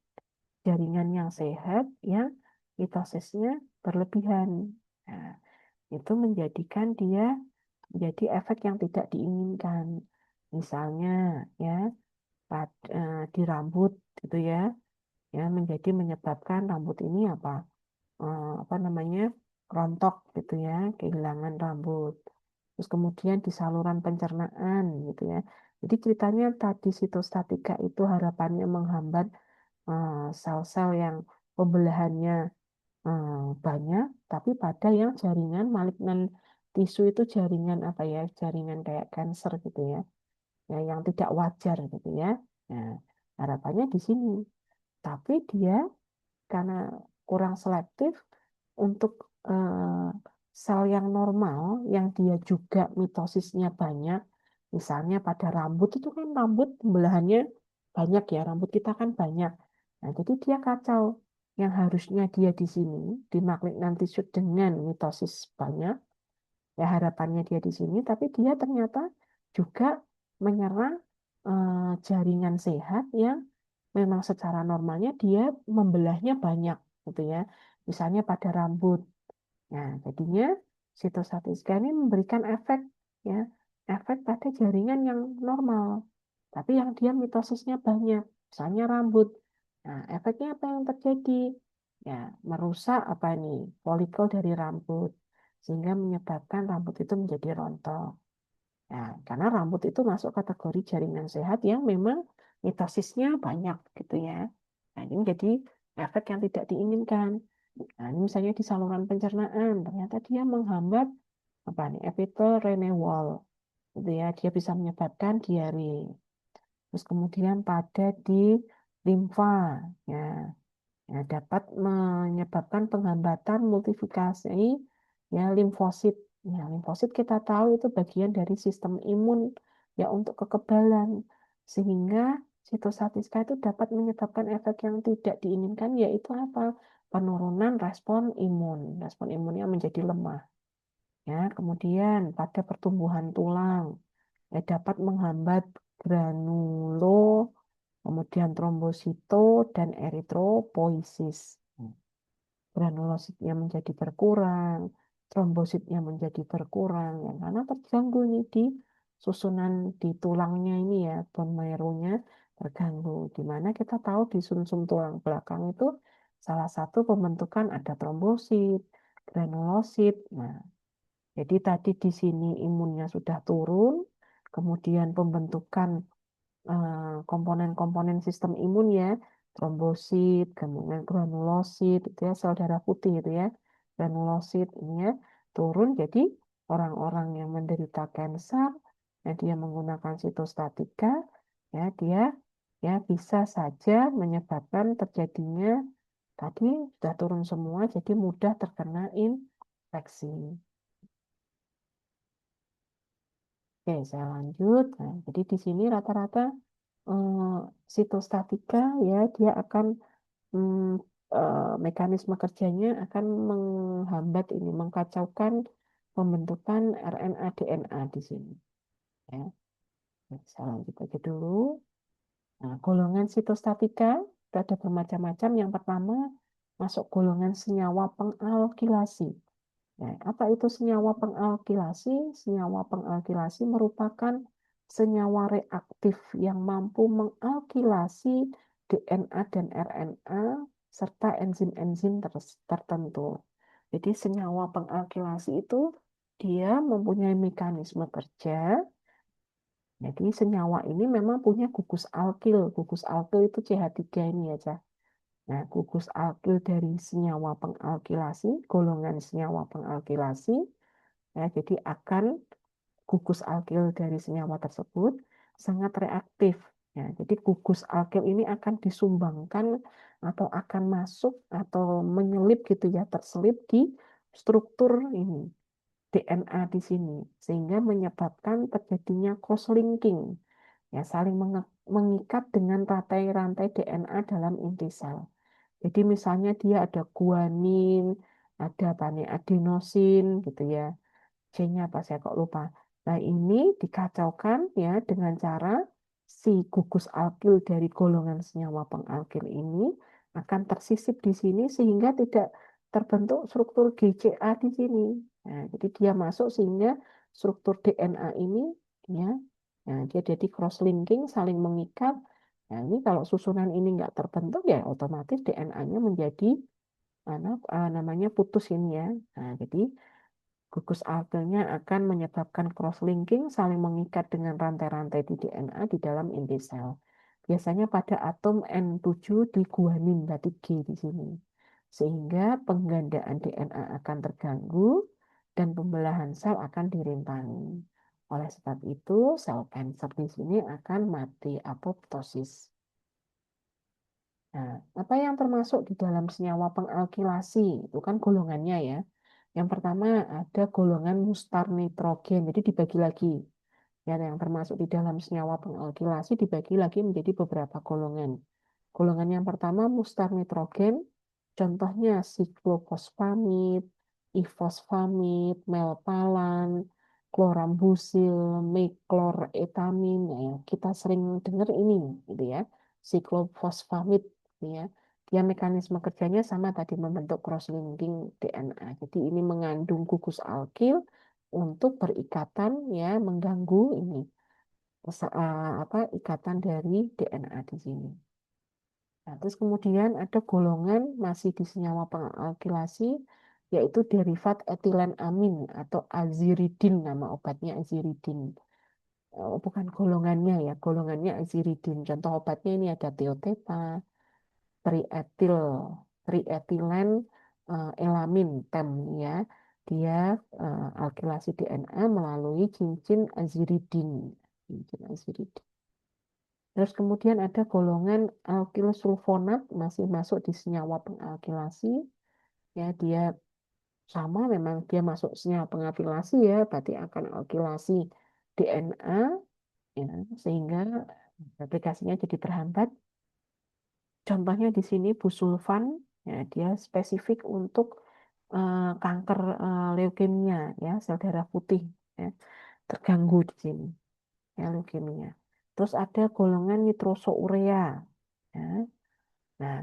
jaringan yang sehat yang mitosisnya berlebihan. Nah, itu menjadikan dia menjadi efek yang tidak diinginkan. Misalnya ya di rambut gitu ya, ya menjadi menyebabkan rambut ini apa namanya rontok gitu ya, kehilangan rambut. Terus kemudian di saluran pencernaan gitu ya. Jadi ceritanya tadi sitostatika itu harapannya menghambat sel-sel yang pembelahannya banyak, tapi pada yang jaringan malignan tisu itu jaringan apa ya, jaringan kayak kanker gitu ya, ya yang tidak wajar gitu ya. Nah, harapannya di sini. Tapi dia karena kurang selektif untuk eh, sel yang normal, yang dia juga mitosisnya banyak, misalnya pada rambut itu kan rambut belahannya banyak ya, rambut kita kan banyak. Nah, jadi dia kacau. Yang harusnya dia di sini, di malignant tissue dengan mitosis banyak, ya harapannya dia di sini, tapi dia ternyata juga menyerang jaringan sehat yang memang secara normalnya dia membelahnya banyak gitu ya. Misalnya pada rambut. Nah, jadinya sitostatika ini memberikan efek ya, efek pada jaringan yang normal. Tapi yang dia mitosisnya banyak, misalnya rambut. Nah, efeknya apa yang terjadi? Ya, merusak apa ini? Folikel dari rambut sehingga menyebabkan rambut itu menjadi rontok. Nah, karena rambut itu masuk kategori jaringan sehat yang memang mitosisnya banyak gitu ya. Nah, ini jadi efek yang tidak diinginkan. Nah, ini misalnya di saluran pencernaan, ternyata dia menghambat apa nih, epithel renewal, gitu ya. Dia bisa menyebabkan diare. Terus kemudian pada di limfa, ya, ya dapat menyebabkan penghambatan multifikasi ya limfosit. Ya, limfosit kita tahu itu bagian dari sistem imun ya untuk kekebalan. Sehingga sitostatika itu dapat menyebabkan efek yang tidak diinginkan yaitu apa? penurunan respon imun. Respon imunnya menjadi lemah. Ya, kemudian pada pertumbuhan tulang ya, dapat menghambat granulo, kemudian trombosito dan eritropoiesis. Granulositnya menjadi berkurang, trombositnya menjadi berkurang, ya, karena terganggu ini di susunan di tulangnya ini ya, bone marrow-nya terganggu. Di mana kita tahu di sumsum tulang belakang itu salah satu pembentukan ada trombosit, granulosit. Nah, jadi tadi di sini imunnya sudah turun, kemudian pembentukan komponen-komponen sistem imun ya, trombosit, kemudian granulosit, itu ya sel darah putih itu ya, granulosit ini ya turun. Jadi orang-orang yang menderita kanker, ya dia menggunakan sitostatika, ya dia ya bisa saja menyebabkan terjadinya tadi sudah turun semua, jadi mudah terkena infeksi. Oke, saya lanjut. Nah, jadi di sini rata-rata eh, sitostatika ya dia akan mm, mekanisme kerjanya akan menghambat ini, mengkacaukan pembentukan RNA DNA di sini. Ya, saya lanjut aja dulu. Nah, golongan sitostatika itu ada bermacam-macam. Yang pertama masuk golongan senyawa pengalkilasi. Nah, apa itu senyawa pengalkilasi? Senyawa pengalkilasi merupakan senyawa reaktif yang mampu mengalkilasi DNA dan RNA serta enzim-enzim tertentu. Jadi senyawa pengalkilasi itu dia mempunyai mekanisme kerja. Jadi senyawa ini memang punya gugus alkil. Gugus alkil itu CH3 ini aja. Nah, gugus alkil dari senyawa pengalkilasi, golongan senyawa pengalkilasi, ya, jadi akan gugus alkil dari senyawa tersebut sangat reaktif. Ya, jadi gugus alkil ini akan disumbangkan atau akan masuk atau menyelip gitu ya, terselip di struktur ini DNA di sini sehingga menyebabkan terjadinya cross-linking ya saling mengikat dengan rantai-rantai DNA dalam inti sel. Jadi misalnya dia ada guanin, ada apa nih, adenosin gitu ya. C-nya apa saya kok lupa. Nah, ini dikacaukan ya dengan cara si gugus alkil dari golongan senyawa pengalkil ini akan tersisip di sini sehingga tidak terbentuk struktur GCA di sini. Nah, jadi dia masuk sehingga struktur DNA ini ya, nah, dia jadi cross-linking, saling mengikat. Nah, ini kalau susunan ini nggak terbentuk ya otomatis DNA-nya menjadi namanya putus ini ya. Nah, jadi gugus alkilnya akan menyebabkan cross-linking saling mengikat dengan rantai-rantai di DNA di dalam inti sel. Biasanya pada atom N7 di guanin, berarti G di sini. Sehingga penggandaan DNA akan terganggu dan pembelahan sel akan dirintangi. Oleh sebab itu, sel kanker di sini akan mati apoptosis. Nah, apa yang termasuk di dalam senyawa pengalkilasi? Itu kan golongannya ya. Yang pertama ada golongan mustar nitrogen. Jadi dibagi lagi. Ya, yang termasuk di dalam senyawa pengalkilasi dibagi lagi menjadi beberapa golongan. Golongan yang pertama mustar nitrogen. Contohnya siklofosfamid, ifosfamid, melpalan, klorambusil, meklorethamin. Nah, ya, kita sering dengar ini, gitu ya, siklofosfamid, gitu ya. Dia mekanisme kerjanya sama tadi membentuk cross-linking DNA. Jadi ini mengandung gugus alkil untuk berikatan ya mengganggu ini apa ikatan dari DNA di sini. Nah, terus kemudian ada golongan masih di senyawa pengalkilasi yaitu derivat etilen amin atau aziridin, nama obatnya aziridin. Oh, bukan golongannya ya, golongannya aziridin. Contoh obatnya ini ada teotepa, trietil, trietilen elamin, TEM ya. Dia alkilasi DNA melalui cincin aziridin. Cincin aziridin. Terus kemudian ada golongan alkil sulfonat masih masuk di senyawa pengalkilasi. Ya, dia sama memang dia masuk senyawa pengalkilasi ya, berarti akan alkilasi DNA ya, sehingga replikasinya jadi terhambat. Contohnya di sini busulfan Ya, dia spesifik untuk kanker leukemia, ya, sel darah putih, ya, terganggu di sini, ya, leukemia. Terus ada golongan nitrosourea. Ya. Nah,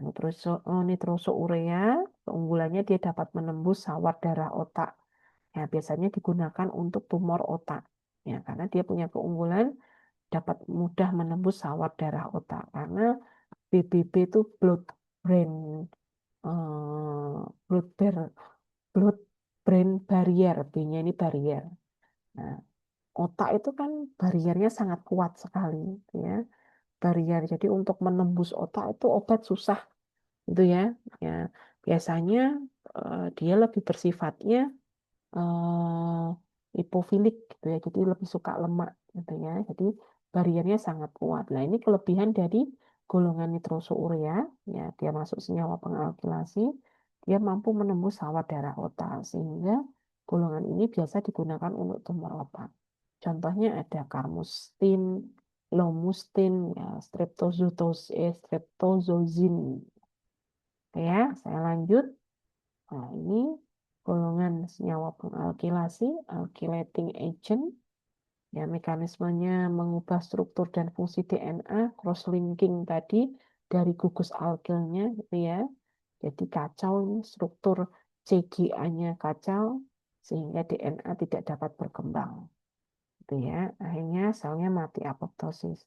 nitrosourea keunggulannya dia dapat menembus sawar darah otak. Ya, biasanya digunakan untuk tumor otak. Ya, karena dia punya keunggulan dapat mudah menembus sawar darah otak. Karena BBB itu brain eh, blood bar- blood brain barrier, B-nya ini barrier. Nah, otak itu kan bariernya sangat kuat sekali, ya. Barrier. Jadi untuk menembus otak itu obat susah, gitu ya. Ya, biasanya dia lebih bersifatnya eh, hipofilik gitu ya. Jadi lebih suka lemak gitu ya. Jadi bariernya sangat kuat. Nah, ini kelebihan dari golongan nitrosourea, ya, dia masuk senyawa pengalkilasi, dia mampu menembus sawah darah otak sehingga golongan ini biasa digunakan untuk tumor otak. Contohnya ada carmustine, lomustine, ya, streptozotocin. Oke ya, saya lanjut. Nah, ini golongan senyawa pengalkilasi, alkylating agent. Ya, mekanismenya mengubah struktur dan fungsi DNA, cross-linking tadi dari gugus alkilnya, gitu ya. Jadi kacau ini struktur CGA-nya kacau, sehingga DNA tidak dapat berkembang. Gitu ya. Akhirnya selnya mati apoptosis.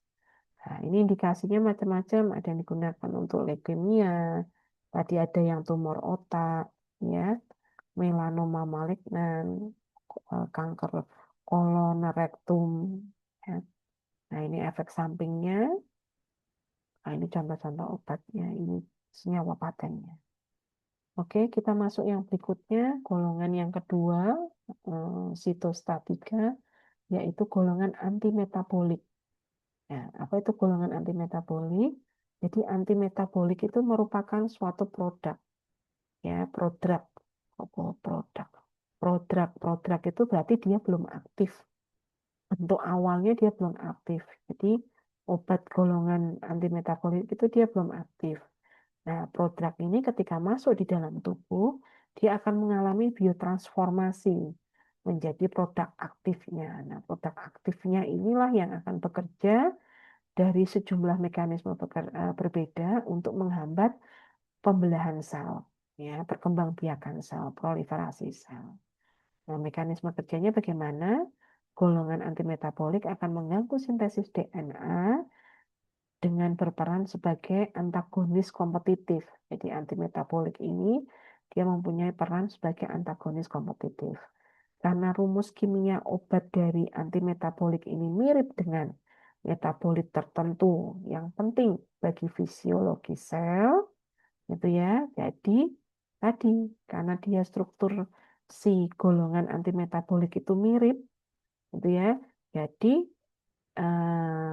Nah, ini indikasinya macam-macam. Ada yang digunakan untuk leukemia, tadi ada yang tumor otak, ya, melanoma malignan, kanker kolorektum. Ya. Nah, ini efek sampingnya. Nah, ini contoh-contoh obatnya. Ini senyawa patennya. Oke, kita masuk yang berikutnya. Golongan yang kedua, sitostatika, yaitu golongan antimetabolik. Ya, apa itu golongan antimetabolik? Jadi antimetabolik itu merupakan suatu produk, ya, prodrug. Apa produk? Prodrug itu berarti dia belum aktif. Bentuk awalnya dia belum aktif. Jadi obat golongan antimetabolik itu dia belum aktif. Nah, prodrug ini ketika masuk di dalam tubuh, dia akan mengalami biotransformasi menjadi produk aktifnya. Nah, produk aktifnya inilah yang akan bekerja dari sejumlah mekanisme berbeda untuk menghambat pembelahan sel, ya, perkembangbiakan sel, proliferasi sel. Nah, mekanisme kerjanya bagaimana? Golongan antimetabolik akan mengganggu sintesis DNA dengan berperan sebagai antagonis kompetitif. Jadi antimetabolik ini dia mempunyai peran sebagai antagonis kompetitif. Karena rumus kimia obat dari antimetabolik ini mirip dengan metabolit tertentu yang penting bagi fisiologi sel, gitu ya. Jadi tadi karena dia struktur si golongan antimetabolik itu mirip, gitu ya. Jadi eh,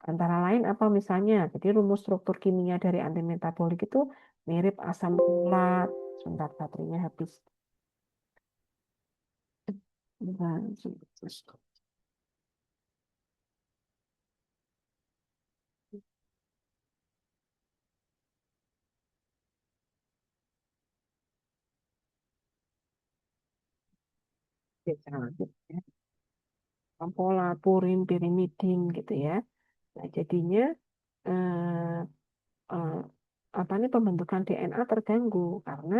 antara lain apa misalnya? Jadi rumus struktur kimia dari antimetabolik itu mirip asam folat. Sebentar, baterainya habis. Nah, Ampola, purin, pirimidin gitu ya. Nah, jadinya eh, eh, apa nih pembentukan DNA terganggu karena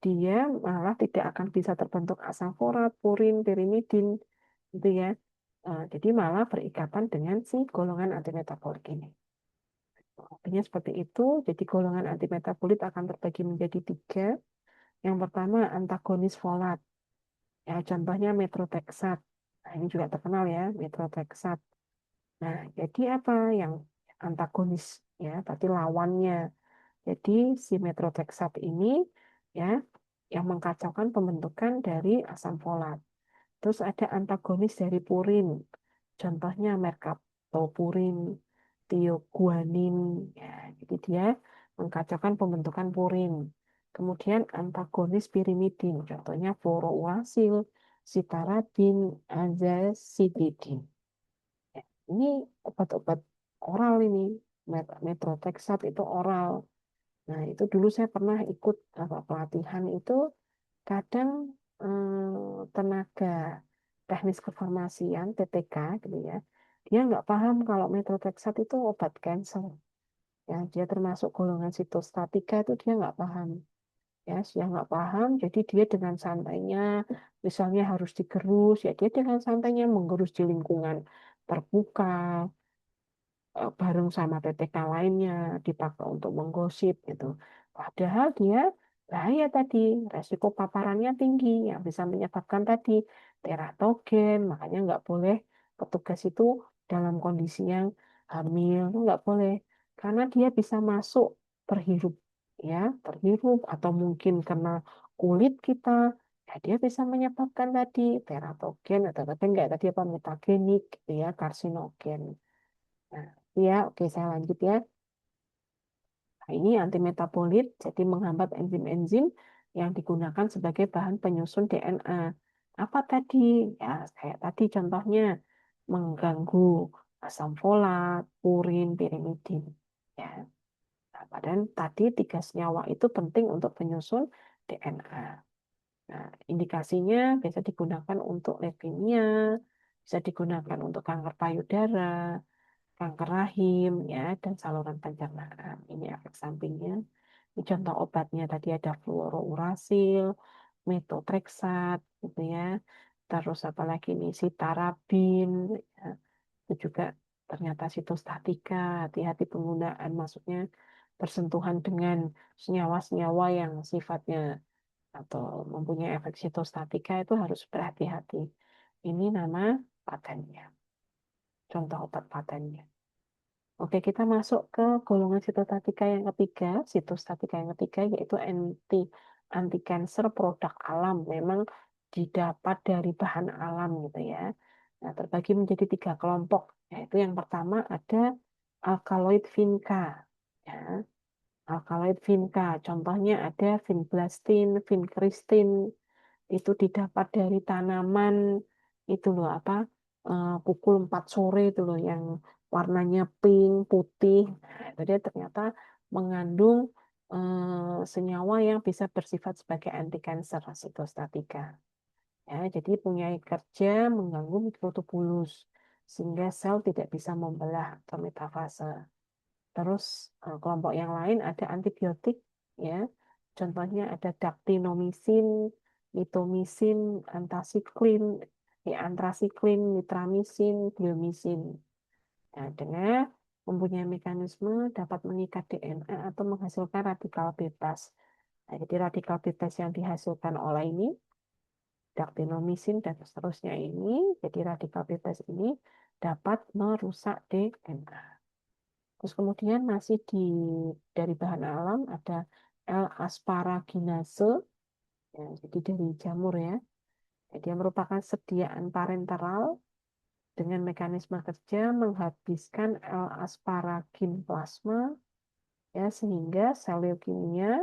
dia malah tidak akan bisa terbentuk asam folat, purin, pirimidin gitu ya. Jadi malah berikatan dengan si golongan antimetabolik ini. Artinya seperti itu. Jadi golongan antimetabolit akan terbagi menjadi tiga. Yang pertama antagonis folat. Ya, contohnya metrotexat. Nah, ini juga terkenal ya, metrotexat. Nah, jadi apa yang antagonis, ya, berarti lawannya. Jadi si metrotexat ini, ya, yang mengkacaukan pembentukan dari asam folat. Terus ada antagonis dari purin. Contohnya mercaptopurin, tioguanin. Ya, jadi dia mengkacaukan pembentukan purin. Kemudian antagonis pirimidin. Contohnya fluorouracil, sitaradin, azacitidin. Ya, ini obat-obat oral ini. Metrotexat itu oral. Nah, itu dulu saya pernah ikut pelatihan itu kadang tenaga teknis kefarmasian TTK gitu ya, dia nggak paham kalau metotrexat itu obat kanker. Ya, dia termasuk golongan sitostatika itu dia nggak paham. Ya, dia nggak paham, jadi dia dengan santainya, misalnya harus digerus, ya dia dengan santainya menggerus di lingkungan terbuka, bareng sama TTK lainnya dipakai untuk menggosip gitu. Padahal dia bahaya tadi, resiko paparannya tinggi yang bisa menyebabkan tadi teratogen, makanya nggak boleh petugas itu dalam kondisi yang hamil, itu nggak boleh karena dia bisa masuk terhirup ya, terhirup atau mungkin kena kulit kita. Ya, dia bisa menyebabkan tadi teratogen atau tadi enggak tadi apa mutagenik gitu ya, karsinogen. Nah, ya, oke saya lanjut ya. Nah, ini antimetabolit, jadi menghambat enzim-enzim yang digunakan sebagai bahan penyusun DNA. Apa tadi? Ya, kayak tadi contohnya mengganggu asam folat, purin, pirimidin. Ya, nah, padahal tadi tiga senyawa itu penting untuk penyusun DNA. Nah, indikasinya bisa digunakan untuk leukemia, bisa digunakan untuk kanker payudara, kanker rahim ya dan saluran pencernaan. Ini efek sampingnya. Ini contoh obatnya tadi ada fluorouracil, methotrexat gitu ya. Terus apalagi ini sitarabin ya. Itu juga ternyata sitostatika. Hati-hati penggunaan maksudnya bersentuhan dengan senyawa-senyawa yang sifatnya atau mempunyai efek sitostatika itu harus berhati-hati. Ini nama patennya. Contoh obat patennya. Oke, kita masuk ke golongan sitostatika yang ketiga. Sitostatika yang ketiga yaitu anti cancer produk alam. Memang didapat dari bahan alam gitu ya. Nah, terbagi menjadi tiga kelompok. Yaitu yang pertama ada alkaloid vinca. Ya, alkaloid vinca. Contohnya ada vinblastin, vincristin, itu didapat dari tanaman itu loh apa pukul 4 sore itu loh yang warnanya pink putih. Nah, itu dia ternyata mengandung senyawa yang bisa bersifat sebagai anti kanker sitostatika. Ya, jadi punya kerja mengganggu mikrotubulus sehingga sel tidak bisa membelah atau metafase. Terus kelompok yang lain ada antibiotik ya. Contohnya ada daktinomisin, mitomycin, antrasiklin, ya, antrasiklin, mitramisin, bleomisin. Nah, dengan mempunyai mekanisme dapat mengikat DNA atau menghasilkan radikal bebas. Nah, jadi radikal bebas yang dihasilkan oleh ini, daktinomisin dan seterusnya ini, jadi radikal bebas ini dapat merusak DNA. Terus kemudian masih dari bahan alam ada L-asparaginase, ya, jadi dari jamur ya. Jadi dia merupakan sediaan parenteral dengan mekanisme kerja menghabiskan L-asparagin plasma ya sehingga sel leukemia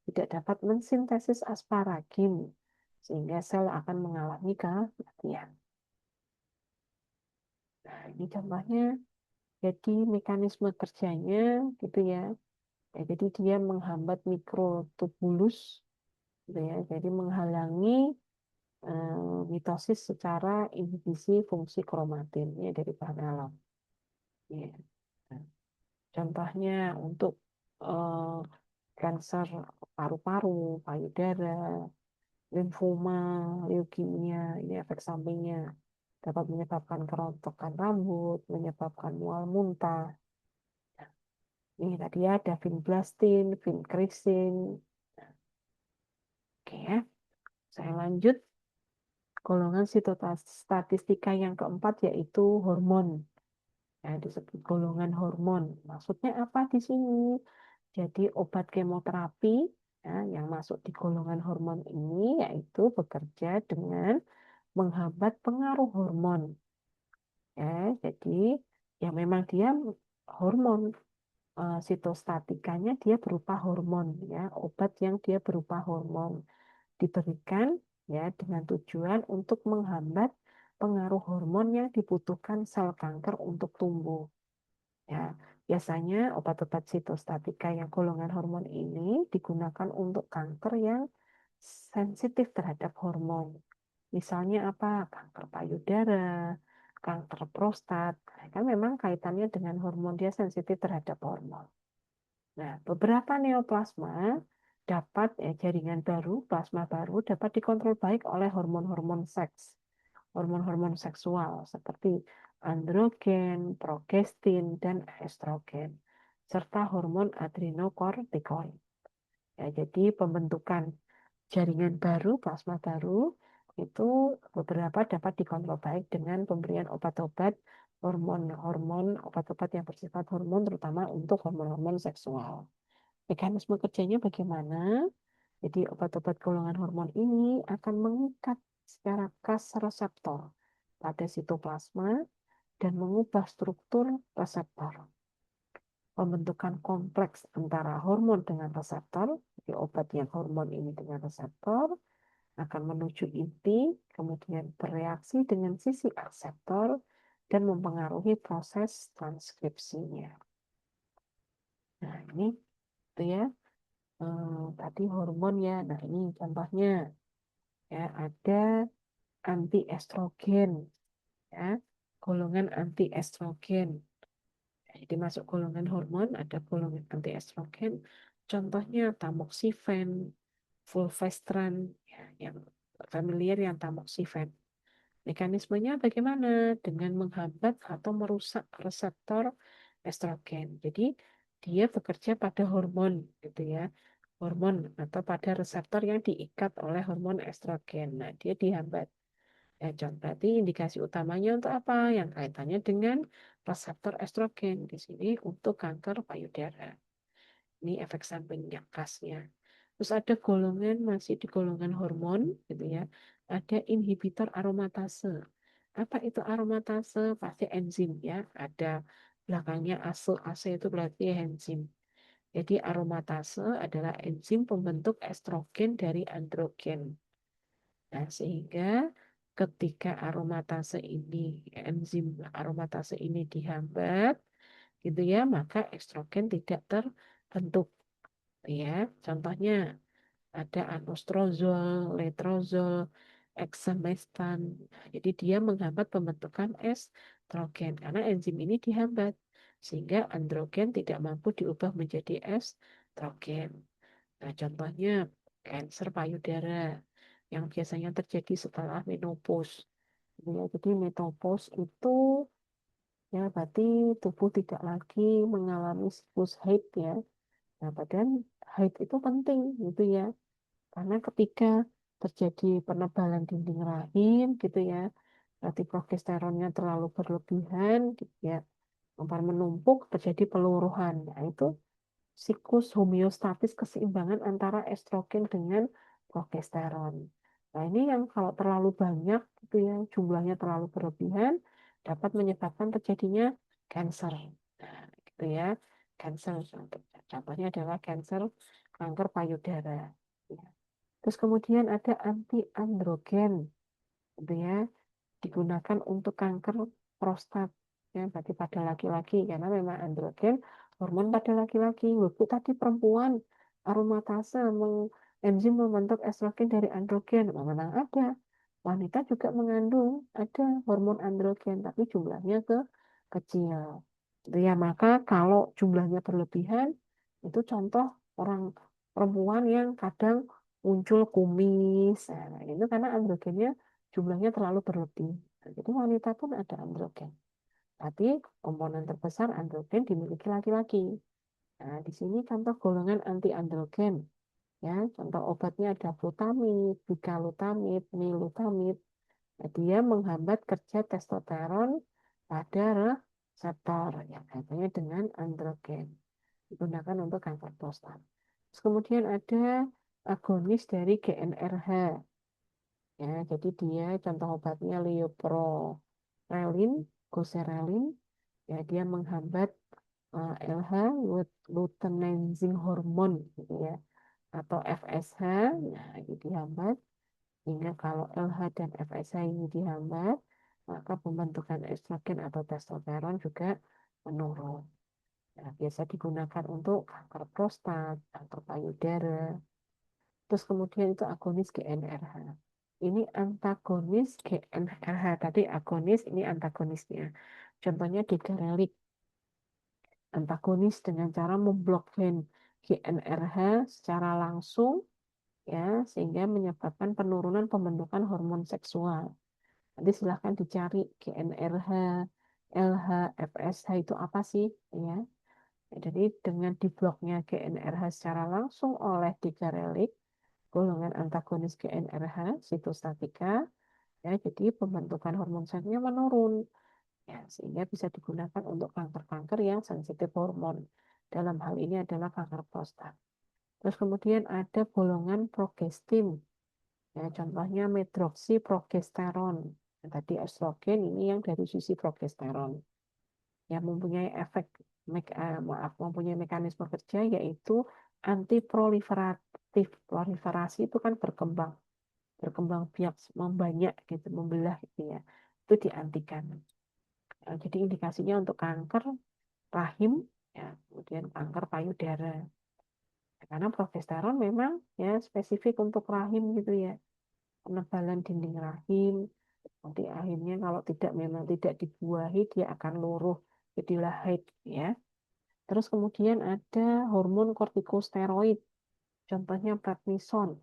tidak dapat mensintesis asparagin sehingga sel akan mengalami kematian. Nah, ini contohnya jadi mekanisme kerjanya gitu ya. Ya, jadi dia menghambat mikrotubulus, gitu ya. Jadi menghalangi mitosis secara inhibisi fungsi kromatin ya dari bahan alam. Ya. Nah, contohnya untuk eh, kanker paru-paru, payudara, limfoma, leukemia, ini efek sampingnya dapat menyebabkan kerontokan rambut, menyebabkan mual muntah. Ini tadi ada vinblastin, vincristin. Oke ya. Saya lanjut golongan sitostatistika yang keempat yaitu hormon. Ya, disebut golongan hormon. Maksudnya apa di sini? Jadi obat kemoterapi ya, yang masuk di golongan hormon ini yaitu bekerja dengan menghambat pengaruh hormon. Ya, jadi ya memang dia hormon sitostatikanya dia berupa hormon ya, obat yang dia berupa hormon diberikan ya dengan tujuan untuk menghambat pengaruh hormon yang dibutuhkan sel kanker untuk tumbuh. Ya, Biasanya obat-obat sitostatika yang golongan hormon ini digunakan untuk kanker yang sensitif terhadap hormon. Misalnya apa? Kanker payudara, kanker prostat. Nah, kan memang kaitannya dengan hormon, dia sensitif terhadap hormon. Nah, beberapa neoplasma dapat jaringan baru, plasma baru dapat dikontrol baik oleh hormon-hormon seks, hormon-hormon seksual seperti androgen, progestin, dan estrogen, serta hormon adrenokortikoid. Ya, jadi pembentukan jaringan baru, plasma baru, itu beberapa dapat dikontrol baik dengan pemberian obat-obat hormon-hormon, obat-obat yang bersifat hormon, terutama untuk hormon-hormon seksual. Mekanisme kerjanya bagaimana? Jadi obat-obat golongan hormon ini akan mengikat secara khas reseptor pada sitoplasma dan mengubah struktur reseptor. Pembentukan kompleks antara hormon dengan reseptor, jadi obat yang hormon ini dengan reseptor, akan menuju inti, kemudian bereaksi dengan sisi reseptor, dan mempengaruhi proses transkripsinya. Nah, ini itu ya, tadi hormon ya. Nah, ini contohnya ya, ada anti estrogen ya, golongan anti estrogen. Jadi masuk golongan hormon ada golongan anti estrogen. Contohnya tamoxifen, fulvestrant ya, yang familiar yang tamoxifen. Mekanismenya bagaimana? Dengan menghambat atau merusak reseptor estrogen. Jadi dia bekerja pada hormon gitu ya. Hormon atau pada reseptor yang diikat oleh hormon estrogen. Nah, dia dihambat. Ya, berarti indikasi utamanya untuk apa? Yang kaitannya dengan reseptor estrogen di sini untuk kanker payudara. Ini efek samping yang khasnya. Terus ada golongan masih di golongan hormon gitu ya. Ada inhibitor aromatase. Apa itu aromatase? Pasti enzim ya. Ada belakangnya ase. Ase itu berarti enzim. Jadi aromatase adalah enzim pembentuk estrogen dari androgen. Nah, sehingga ketika aromatase ini, enzim aromatase ini dihambat, gitu ya, maka estrogen tidak terbentuk. Ya, contohnya ada anostrozol, letrozol, exemestan. Nah, jadi dia menghambat pembentukan estrogen karena enzim ini dihambat sehingga androgen tidak mampu diubah menjadi estrogen. Nah, contohnya kanker payudara yang biasanya terjadi setelah menopause. Ya, jadi menopause itu ya berarti tubuh tidak lagi mengalami siklus haid ya. Nah, padahal haid itu penting gitu ya. Karena ketika terjadi penebalan dinding rahim gitu ya, berarti progesteronnya terlalu berlebihan gitu ya, menumpuk terjadi peluruhan. Nah, itu siklus homeostatis keseimbangan antara estrogen dengan progesteron. Nah, ini yang kalau terlalu banyak gitu ya, jumlahnya terlalu berlebihan dapat menyebabkan terjadinya kanker. Nah, gitu ya. Kanker contohnya adalah kanker payudara. Ya. Terus kemudian ada anti androgen gitu ya, digunakan untuk kanker prostat ya, berarti pada laki-laki karena memang androgen hormon pada laki-laki. Waktu tadi perempuan aromatase enzim membentuk estrogen dari androgen memang ada. Wanita juga mengandung ada hormon androgen tapi jumlahnya kecil. Gitu ya, maka kalau jumlahnya berlebihan itu contoh orang perempuan yang kadang muncul kumis. Nah, itu karena androgennya jumlahnya terlalu berlebih. Nah, jadi wanita pun ada androgen. Tapi komponen terbesar androgen dimiliki laki-laki. Nah, di sini contoh golongan anti androgen. Ya, contoh obatnya ada flutamid, bicalutamid, nilutamid. Nah, dia menghambat kerja testosteron pada reseptor yang kaitannya dengan androgen. Digunakan untuk kanker prostat. Terus kemudian ada agonis dari GnRH. Ya, jadi dia contoh obatnya lioprelin, goserelin. Ya, dia menghambat LH, luteinizing hormone gitu ya, atau FSH. Nah, ini dihambat. Sehingga kalau LH dan FSH ini dihambat, maka pembentukan estrogen atau testosteron juga menurun. Nah, biasa digunakan untuk kanker prostat, kanker payudara. Terus kemudian itu agonis GnRH. Ini antagonis GnRH. Tadi agonis, ini antagonisnya. Contohnya digarelik. Antagonis dengan cara memblokir GnRH secara langsung, ya, sehingga menyebabkan penurunan pembentukan hormon seksual. Nanti silahkan dicari GnRH, LH, FSH itu apa sih, ya. Jadi dengan dibloknya GnRH secara langsung oleh digarelik, golongan antagonis GnRH, sitostatika, ya, jadi pembentukan hormon seksnya menurun, ya, sehingga bisa digunakan untuk kanker-kanker yang sensitif hormon. Dalam hal ini adalah kanker prostat. Terus kemudian ada golongan progestin, ya, contohnya medroksiprogesteron. Nah, tadi estrogen ini yang dari sisi progesteron, yang mempunyai efek mempunyai mekanisme kerja yaitu antiproliferatif. Proliferasi itu kan berkembang, berkembang biak, membanyak gitu, membelah gitu ya. Itu dihentikan. Jadi indikasinya untuk kanker rahim, ya, kemudian kanker payudara. Karena progesteron memang ya spesifik untuk rahim gitu ya. Penebalan dinding rahim, nanti akhirnya kalau tidak memang tidak dibuahi dia akan luruh jadilah haid ya. Terus kemudian ada hormon kortikosteroid, contohnya prednison.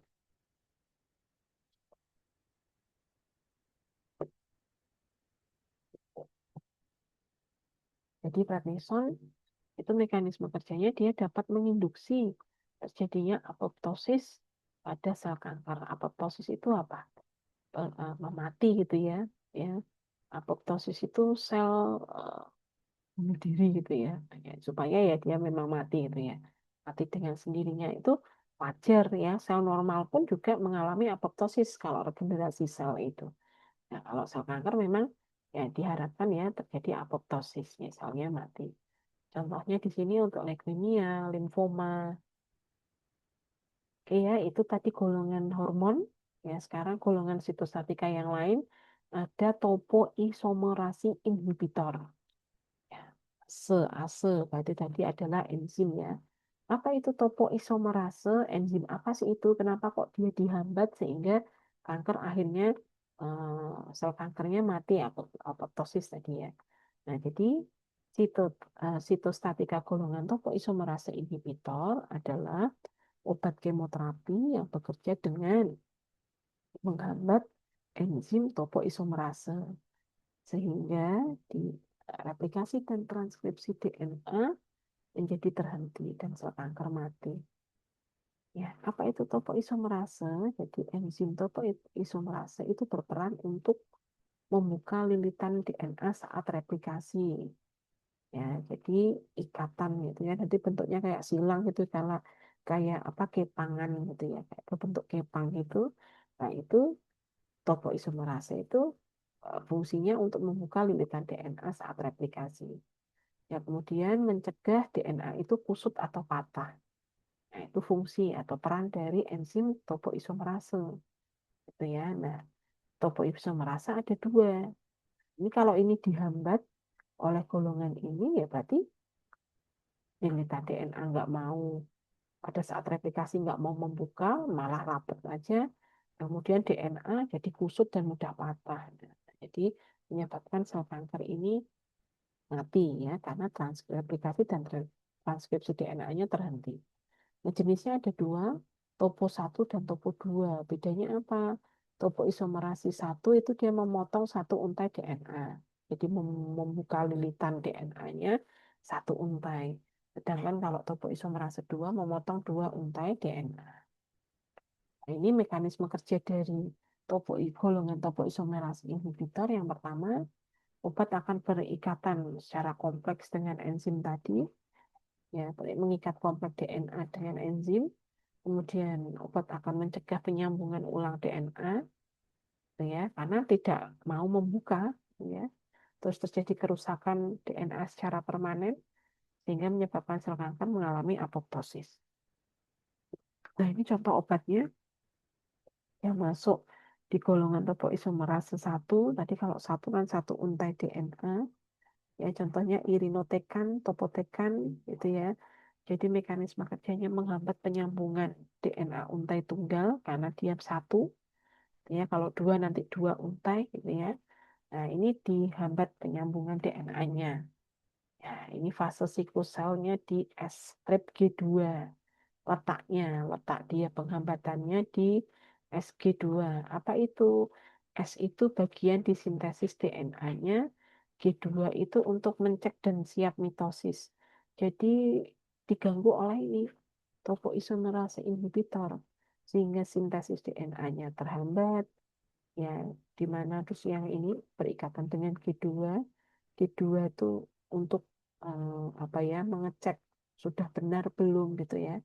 Jadi prednison itu mekanisme kerjanya dia dapat menginduksi terjadinya apoptosis pada sel kanker. Apoptosis itu apa? Memati gitu ya. Ya, apoptosis itu sel bunuh diri gitu ya. Ya, supaya ya dia memang mati gitu ya. Mati dengan sendirinya itu wajar ya. Sel normal pun juga mengalami apoptosis kalau regenerasi sel itu. Nah, kalau sel kanker memang ya diharapkan ya terjadi apoptosis, misalnya mati. Contohnya di sini untuk leukemia, limfoma. Oke ya, itu tadi golongan hormon. Ya, sekarang golongan sitostatika yang lain ada topoisomerasi inhibitor. Ya, ASE berarti tadi adalah enzim ya. Apa itu topoisomerase? Enzim apa sih itu? Kenapa kok dia dihambat sehingga kanker akhirnya sel kankernya mati apoptosis tadi ya. Nah, jadi sitostatika golongan topoisomerase inhibitor adalah obat kemoterapi yang bekerja dengan menghambat enzim topoisomerase sehingga di replikasi dan transkripsi DNA menjadi terhenti dan sel kanker mati. Ya, apa itu topoisomerase? Jadi enzim topoisomerase itu berperan untuk membuka lilitan DNA saat replikasi. Ya, jadi ikatan gitu ya. Nanti bentuknya kayak silang gitu, kalau kayak apa kepangan gitu ya, kayak berbentuk kepang gitu. Nah, itu topoisomerase itu fungsinya untuk membuka lilitan DNA saat replikasi. Ya, kemudian mencegah DNA itu kusut atau patah. Nah, itu fungsi atau peran dari enzim topoisomerase. Gitu ya. Nah, topoisomerase ada dua. Ini kalau ini dihambat oleh golongan ini, ya berarti lilitan DNA nggak mau, pada saat replikasi nggak mau membuka, malah rapet aja. Kemudian DNA jadi kusut dan mudah patah. Nah, jadi menyebabkan sel kanker ini mati ya, karena replikasi dan transkripsi DNA-nya terhenti. Nah, jenisnya ada dua, topo satu dan topo 2. Bedanya apa? Topo isomerasi satu itu dia memotong satu untai DNA. Jadi membuka lilitan DNA-nya satu untai. Sedangkan kalau topo isomerase 2 memotong dua untai DNA. Nah, ini mekanisme kerja dari golongan topoisomerase inhibitor. Yang pertama, obat akan berikatan secara kompleks dengan enzim tadi, ya, mengikat kompleks DNA dengan enzim. Kemudian obat akan mencegah penyambungan ulang DNA, gitu ya, karena tidak mau membuka, gitu ya. Terus terjadi kerusakan DNA secara permanen sehingga menyebabkan sel kanker mengalami apoptosis. Nah, ini contoh obatnya yang masuk di golongan topoisomerase satu. Tadi kalau satu kan satu untai DNA. Ya, contohnya irinotekan, topotekan, gitu ya. Jadi mekanisme kerjanya menghambat penyambungan DNA untai tunggal karena dia satu. Ya, kalau dua nanti dua untai, gitu ya. Nah, ini dihambat penyambungan DNA-nya. Ya, ini fase sikluselnya di S-strip G2. Letak dia penghambatannya di SG2. Apa itu? S itu bagian di sintesis DNA-nya, G2 itu untuk mencek dan siap mitosis. Jadi diganggu oleh ini topoisomerase inhibitor sehingga sintesis DNA-nya terhambat, ya, di mana terus yang ini berikatan dengan G2. G2 itu untuk apa ya, mengecek sudah benar belum, gitu ya.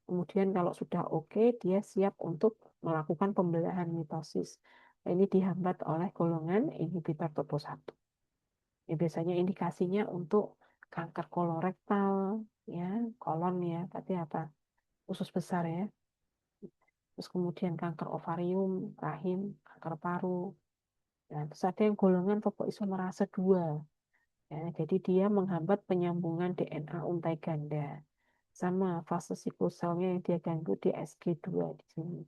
Kemudian kalau sudah oke, dia siap untuk melakukan pembelahan mitosis. Nah, ini dihambat oleh golongan inhibitor topo 1. Ya, biasanya indikasinya untuk kanker kolorektal, ya, kolon ya, berarti apa? Usus besar ya. Terus kemudian kanker ovarium, rahim, kanker paru. Nah, terus ada yang golongan topoisomerase 2. Ya, jadi dia menghambat penyambungan DNA untai ganda. Sama fase sikluselnya yang dia ganggu di SG2 di sini.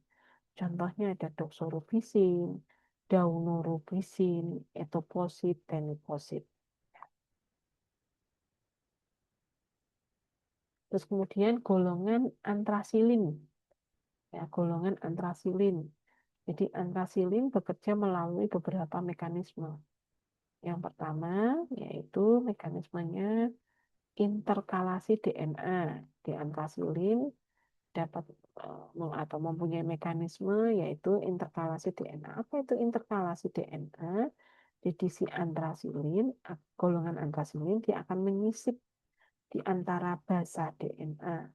Contohnya ada doxorubicin, daunorubicin, etoposide, dan liposide. Terus kemudian golongan antrasilin. Ya, golongan antrasilin. Jadi antrasilin bekerja melalui beberapa mekanisme. Yang pertama yaitu mekanismenya interkalasi DNA. Di antrasilin dapat atau mempunyai mekanisme yaitu interkalasi DNA. Apa itu interkalasi DNA? Jadi si antrasilin, golongan antrasilin dia akan menyisip di antara basa DNA,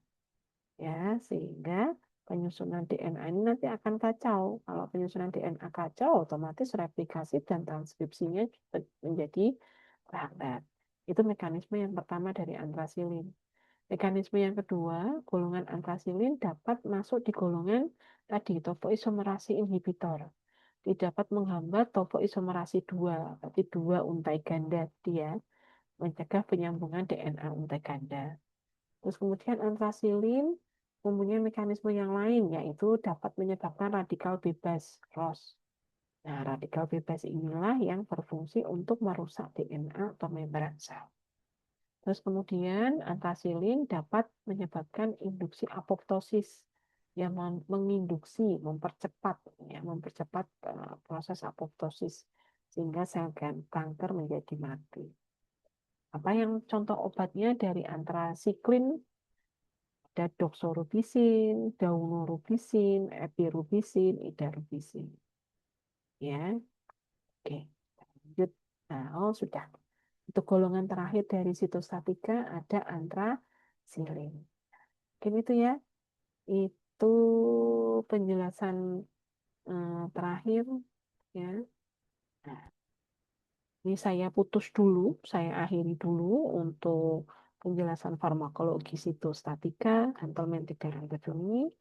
ya, sehingga penyusunan DNA ini nanti akan kacau. Kalau penyusunan DNA kacau, otomatis replikasi dan transkripsinya menjadi lambat. Itu mekanisme yang pertama dari antrasilin. Mekanisme yang kedua, golongan antrasilin dapat masuk di golongan tadi topoisomerase inhibitor. Dia dapat menghambat topoisomerase 2, berarti 2 untai ganda dia, mencegah penyambungan DNA untai ganda. Terus kemudian antrasilin mempunyai mekanisme yang lain, yaitu dapat menyebabkan radikal bebas ROS. Nah, radikal bebas inilah yang berfungsi untuk merusak DNA atau membran sel. Terus kemudian antrasilin dapat menyebabkan induksi apoptosis yang menginduksi, mempercepat, ya, mempercepat proses apoptosis sehingga sel kanker menjadi mati. Apa yang contoh obatnya dari antrasiklin? Ada doxorubicin, daunorubicin, epirubicin, idarubicin. Ya, oke. Lanjut. Nah, oh sudah. Untuk golongan terakhir dari sitostatika ada antrasilin. Mungkin itu ya. Itu penjelasan terakhir ya. Nah, ini saya putus dulu, saya akhiri dulu untuk penjelasan farmakologi sitostatika, anthelmintic dan antibiotik.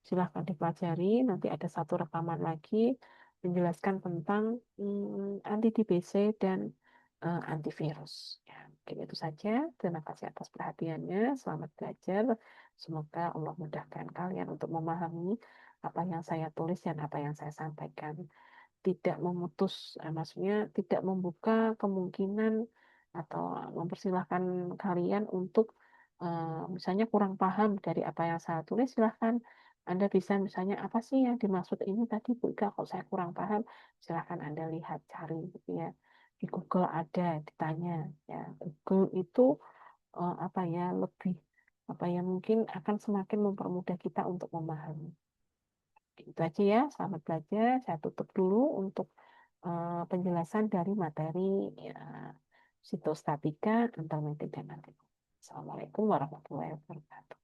Silahkan dipelajari. Nanti ada satu rekaman lagi menjelaskan tentang anti-DBC dan antivirus. Ya, mungkin itu saja. Terima kasih atas perhatiannya. Selamat belajar. Semoga Allah mudahkan kalian untuk memahami apa yang saya tulis dan apa yang saya sampaikan. Tidak memutus, maksudnya tidak membuka kemungkinan atau mempersilahkan kalian untuk misalnya kurang paham dari apa yang saya tulis, silahkan Anda bisa misalnya apa sih yang dimaksud ini tadi Bu Ika, kalau saya kurang paham, silahkan Anda lihat cari gitu ya. Di Google ada, ditanya ya. Google itu apa ya, lebih apa ya, mungkin akan semakin mempermudah kita untuk memahami. Itu aja ya, selamat belajar. Saya tutup dulu untuk penjelasan dari materi ya, sitostatika, anthelmintic dan antibiotik. Assalamualaikum warahmatullahi wabarakatuh.